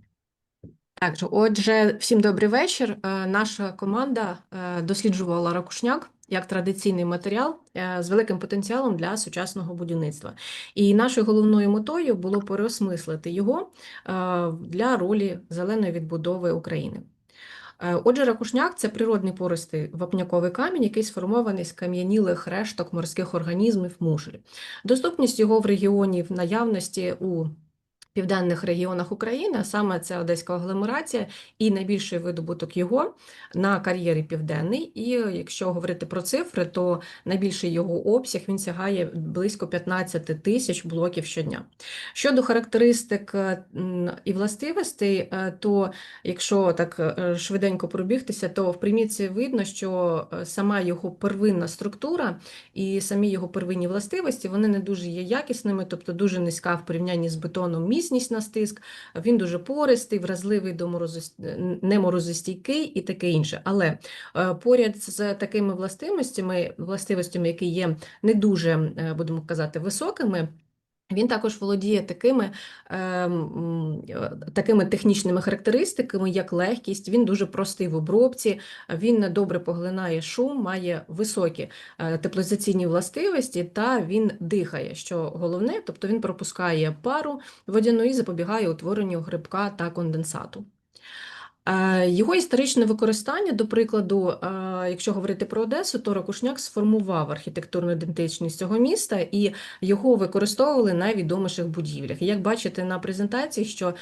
Так, отже, всім добрий вечір. Наша команда досліджувала ракушняк як традиційний матеріал з великим потенціалом для сучасного будівництва. І нашою головною метою було переосмислити його для ролі зеленої відбудови України. Отже, ракушняк – це природний пористий вапняковий камінь, який сформований з кам'янілих решток морських організмів мушель. Доступність його в регіоні в наявності у південних регіонах України, а саме це Одеська агломерація і найбільший видобуток його на кар'єрі Південний. І якщо говорити про цифри, то найбільший його обсяг він сягає близько 15 тисяч блоків щодня. Щодо характеристик і властивостей, то якщо так швиденько пробігтися, то в примітці видно, що сама його первинна структура і самі його первинні властивості, вони не дуже є якісними, тобто дуже низька в порівнянні з бетоном міцність на стиск, він дуже пористий, вразливий до неморозостійкий і таке інше. Але поряд з такими властивостями, які є не дуже, будемо казати, високими, він також володіє такими технічними характеристиками, як легкість, він дуже простий в обробці, він добре поглинає шум, має високі теплоізоляційні властивості та він дихає, що головне, тобто він пропускає пару водяну і запобігає утворенню грибка та конденсату. Його історичне використання, до прикладу, якщо говорити про Одесу, то ракушняк сформував архітектурну ідентичність цього міста і його використовували в найвідоміших будівлях. І як бачите на презентації, що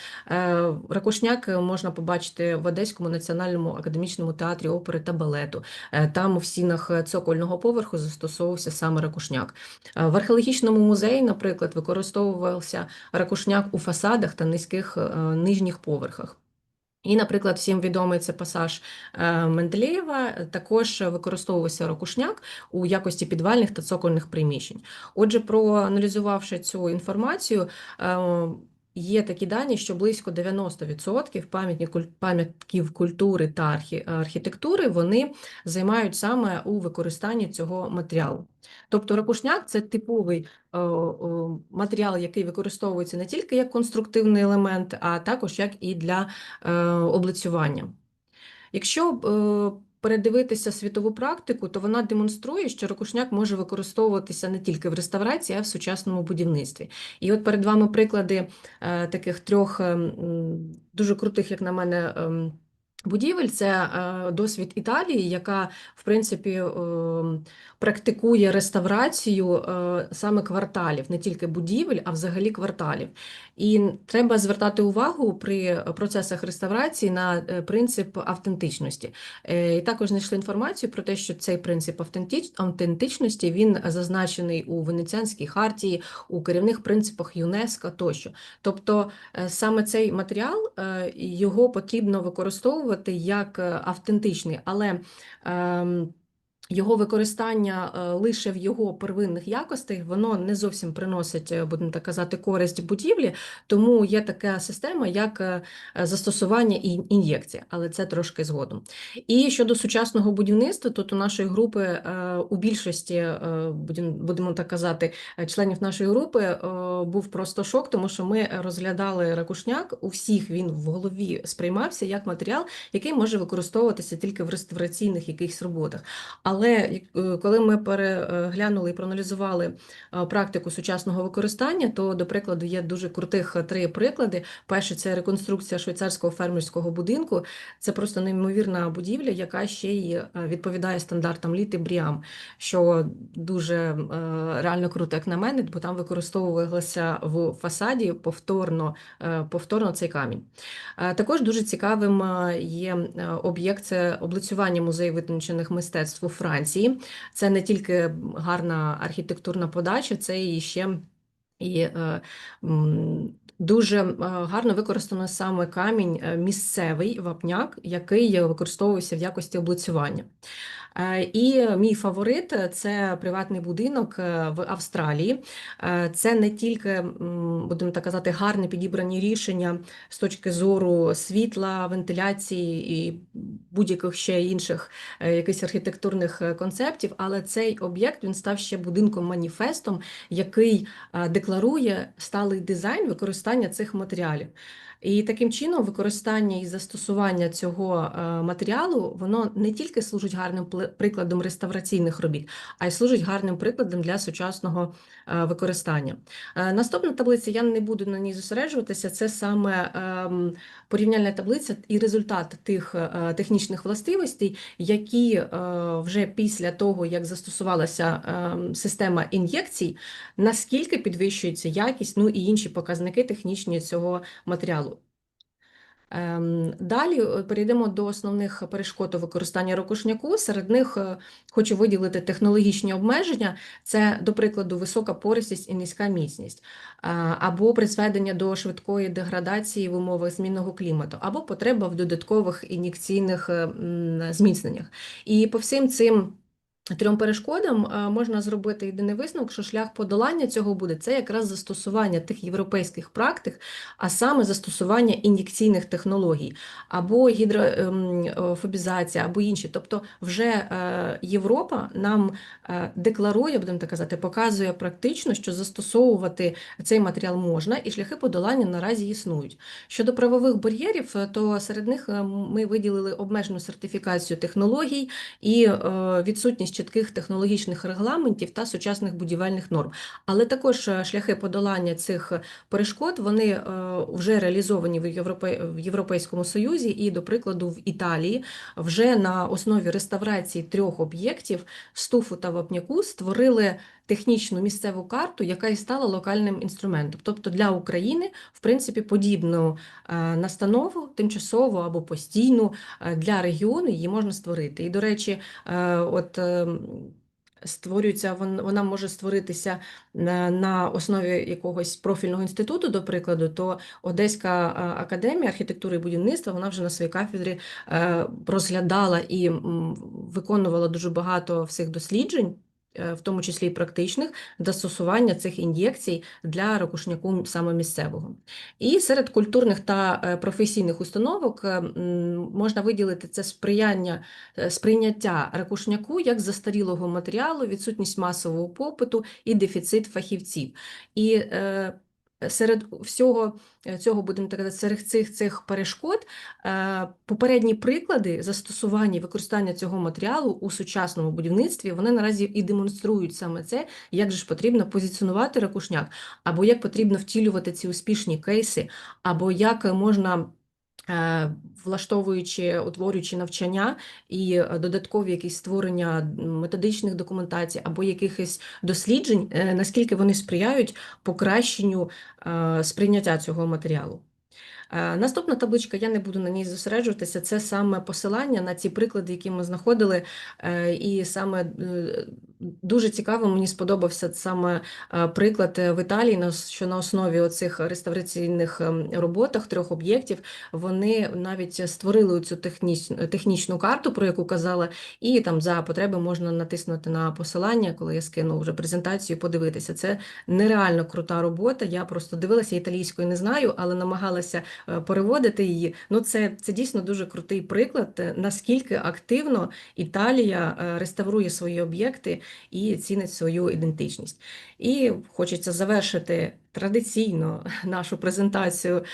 ракушняк можна побачити в Одеському національному академічному театрі опери та балету. Там у стінах цокольного поверху застосовувався саме ракушняк. В археологічному музеї, наприклад, використовувався ракушняк у фасадах та нижніх поверхах. І, наприклад, всім відомий це пасаж Менделєєва, також використовувався ракушняк у якості підвальних та цокольних приміщень. Отже, проаналізувавши цю інформацію, є такі дані, що близько 90% пам'ятків культури та архітектури вони займають саме у використанні цього матеріалу. Тобто ракушняк – це типовий матеріал, який використовується не тільки як конструктивний елемент, а також як і для облицювання. Якщо передивитися світову практику, то вона демонструє, що ракушняк може використовуватися не тільки в реставрації, а й в сучасному будівництві. І от перед вами приклади таких трьох дуже крутих, як на мене, будівель. Це досвід Італії, яка, в принципі, практикує реставрацію саме кварталів, не тільки будівель, а взагалі кварталів. І треба звертати увагу при процесах реставрації на принцип автентичності. І також знайшли інформацію про те, що цей принцип автентичності, він зазначений у Венеціанській хартії, у керівних принципах ЮНЕСКО тощо. Тобто саме цей матеріал, його потрібно використовувати як автентичний, але його використання лише в його первинних якостях, воно не зовсім приносить, будемо так казати, користь будівлі, тому є така система, як застосування і ін'єкція, але це трошки згодом. І щодо сучасного будівництва, тут у нашої групи, у більшості, будемо так казати, членів нашої групи був просто шок, тому що ми розглядали ракушняк, у всіх він в голові сприймався як матеріал, який може використовуватися тільки в реставраційних якихось роботах. Але коли ми переглянули і проаналізували практику сучасного використання, то, до прикладу, є дуже крутих 3 приклади. Перший – це реконструкція швейцарського фермерського будинку. Це просто неймовірна будівля, яка ще й відповідає стандартам Літ і Бріам, що дуже реально круто, як на мене, бо там використовувалося в фасаді повторно цей камінь. Також дуже цікавим є об'єкт – це облицювання музею витончених мистецтв у Франції. Це не тільки гарна архітектурна подача, це і ще дуже гарно використано саме камінь місцевий вапняк, який використовувався в якості облицювання. І мій фаворит – це приватний будинок в Австралії. Це не тільки, будемо так казати, гарне підібрані рішення з точки зору світла, вентиляції і будь-яких ще інших якихось архітектурних концептів, але цей об'єкт, він став ще будинком-маніфестом, який декларує сталий дизайн використання цих матеріалів. І таким чином використання і застосування цього матеріалу, воно не тільки служить гарним прикладом реставраційних робіт, а й служить гарним прикладом для сучасного використання. Наступна таблиця, я не буду на ній зосереджуватися, це саме порівняльна таблиця і результат тих технічних властивостей, які вже після того, як застосувалася система ін'єкцій, наскільки підвищується якість, ну і інші показники технічні цього матеріалу. Далі перейдемо до основних перешкод у використанні ракушняку. Серед них хочу виділити технологічні обмеження. Це, до прикладу, висока пористість і низька міцність, або призведення до швидкої деградації в умовах змінного клімату, або потреба в додаткових ін'єкційних зміцненнях. І по всім цим 3 перешкодам можна зробити єдиний висновок, що шлях подолання цього буде – це якраз застосування тих європейських практик, а саме застосування ін'єкційних технологій, або гідрофобізація, або інші. Тобто вже Європа нам декларує, будемо так казати, показує практично, що застосовувати цей матеріал можна, і шляхи подолання наразі існують. Щодо правових бар'єрів, то серед них ми виділили обмежену сертифікацію технологій і відсутність чітких технологічних регламентів та сучасних будівельних норм. Але також шляхи подолання цих перешкод, вони вже реалізовані в Європейському Союзі і, до прикладу, в Італії вже на основі реставрації 3 об'єктів Стуфу та Вапняку створили технічну місцеву карту, яка і стала локальним інструментом. Тобто для України, в принципі, подібну настанову, тимчасову або постійну для регіону її можна створити. І, до речі, створюється, вона може створитися на основі якогось профільного інституту, до прикладу, то Одеська академія архітектури і будівництва, вона вже на своїй кафедрі розглядала і виконувала дуже багато всіх досліджень, в тому числі і практичних, застосування цих ін'єкцій для ракушняку саме місцевого. І серед культурних та професійних установок можна виділити це сприйняття ракушняку як застарілого матеріалу, відсутність масового попиту і дефіцит фахівців. І серед всього цього, будемо так казати, серед цих перешкод, попередні приклади застосування і використання цього матеріалу у сучасному будівництві, вони наразі і демонструють саме це, як же ж потрібно позиціонувати ракушняк, або як потрібно втілювати ці успішні кейси, або як можна, утворюючи навчання і додаткові якісь створення методичних документацій або якихось досліджень, наскільки вони сприяють покращенню сприйняття цього матеріалу. Наступна табличка, я не буду на ній зосереджуватися, це саме посилання на ці приклади, які ми знаходили, і саме дуже цікаво, мені сподобався саме приклад в Італії, що на основі оцих реставраційних роботах 3 об'єктів вони навіть створили цю технічну карту, про яку казала, і там за потреби можна натиснути на посилання, коли я скину вже презентацію, подивитися. Це нереально крута робота, я просто дивилася, італійською не знаю, але намагалася переводити її. Ну, це дійсно дуже крутий приклад, наскільки активно Італія реставрує свої об'єкти і цінить свою ідентичність. І хочеться завершити традиційно нашу презентацію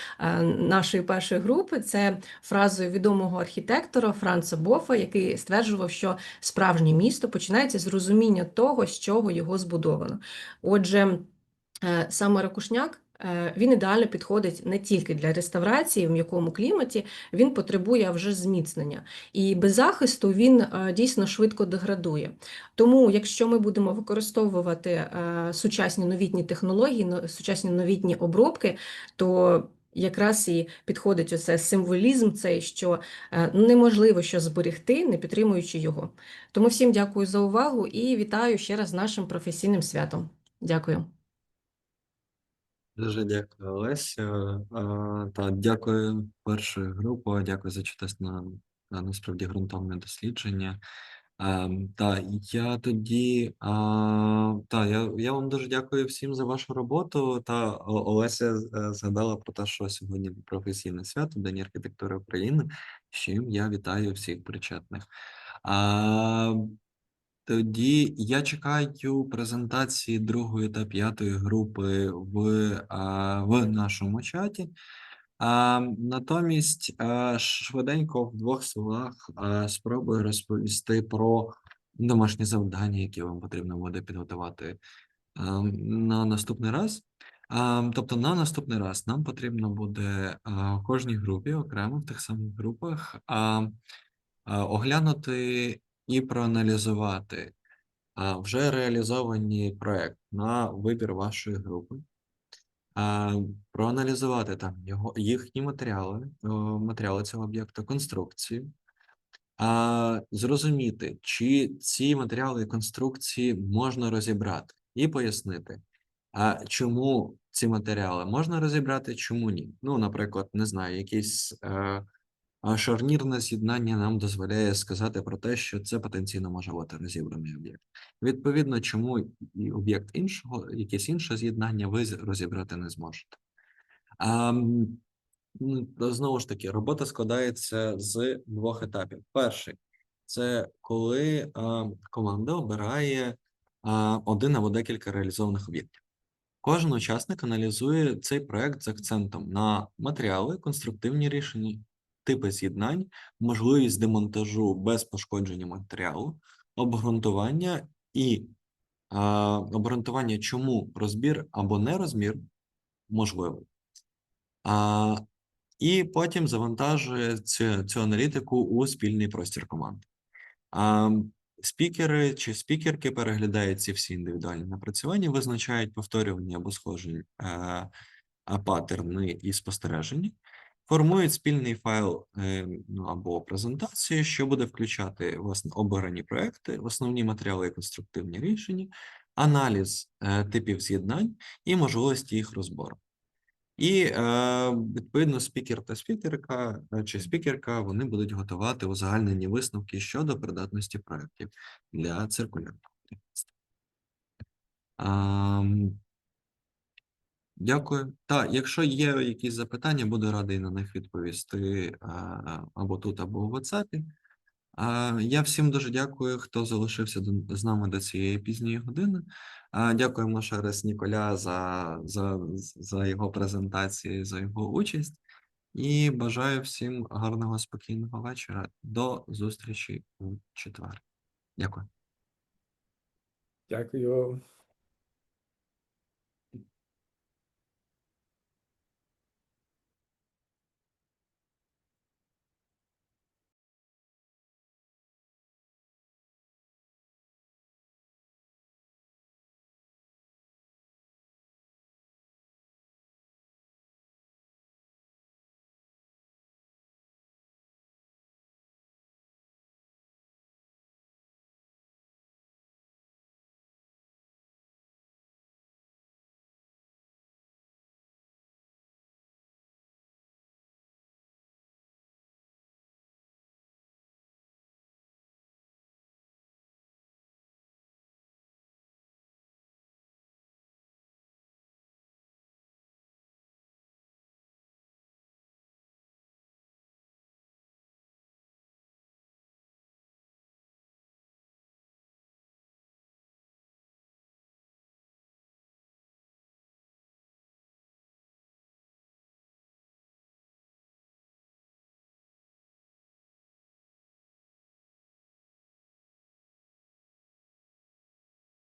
нашої першої групи. Це фразою відомого архітектора Франца Бофа, який стверджував, що справжнє місто починається з розуміння того, з чого його збудовано. Отже, саме ракушняк, він ідеально підходить не тільки для реставрації в м'якому кліматі, він потребує вже зміцнення. І без захисту він дійсно швидко деградує. Тому, якщо ми будемо використовувати сучасні новітні технології, сучасні новітні обробки, то якраз і підходить оце символізм цей, що неможливо що зберегти, не підтримуючи його. Тому всім дякую за увагу і вітаю ще раз з нашим професійним святом. Дякую. Дуже дякую, Олеся. Дякую першою групою, дякую за чудесне, насправді, ґрунтовне дослідження. Я тоді, я вам дуже дякую всім за вашу роботу. Олеся згадала про те, що сьогодні професійне свято, День архітектури України, з чим я вітаю всіх причетних. Тоді я чекаю презентації 2-ї та 5-ї групи в нашому чаті. Натомість швиденько в 2 словах спробую розповісти про домашні завдання, які вам потрібно буде підготувати на наступний раз. Тобто на наступний раз нам потрібно буде в кожній групі, окремо в тих самих групах, оглянути і проаналізувати вже реалізовані проєкт на вибір вашої групи, проаналізувати там їхні матеріали цього об'єкта, конструкції, зрозуміти, чи ці матеріали і конструкції можна розібрати, і пояснити, чому ці матеріали можна розібрати, чому ні. Ну, наприклад, не знаю, якісь шарнірне з'єднання нам дозволяє сказати про те, що це потенційно може бути розібраний об'єкт. Відповідно, чому і об'єкт іншого, якесь інше з'єднання ви розібрати не зможете. Знову ж таки, робота складається з 2 етапів. Перший – це коли команда обирає один або декілька реалізованих об'єктів. Кожен учасник аналізує цей проект з акцентом на матеріали, конструктивні рішення, типи з'єднань, можливість демонтажу без пошкодження матеріалу, обґрунтування чому розбір або нерозбір можливий. І потім завантажує цю аналітику у спільний простір команд. Спікери чи спікерки переглядають ці всі індивідуальні напрацювання, визначають повторювані або схожі паттерни і спостереження, формують спільний файл або презентацію, що буде включати, власне, обрані проекти, основні матеріали і конструктивні рішення, аналіз типів з'єднань і можливості їх розбору. І, відповідно, спікер та спікерка чи спікерка, вони будуть готувати узагальнені висновки щодо придатності проєктів для циркулярного будівництва. Дякую. Якщо є якісь запитання, буду радий на них відповісти або тут, або в WhatsApp. Я всім дуже дякую, хто залишився з нами до цієї пізньої години. Дякуємо ще раз Ніколя за його презентацію, за його участь. І бажаю всім гарного, спокійного вечора. До зустрічі у четвер. Дякую. Дякую.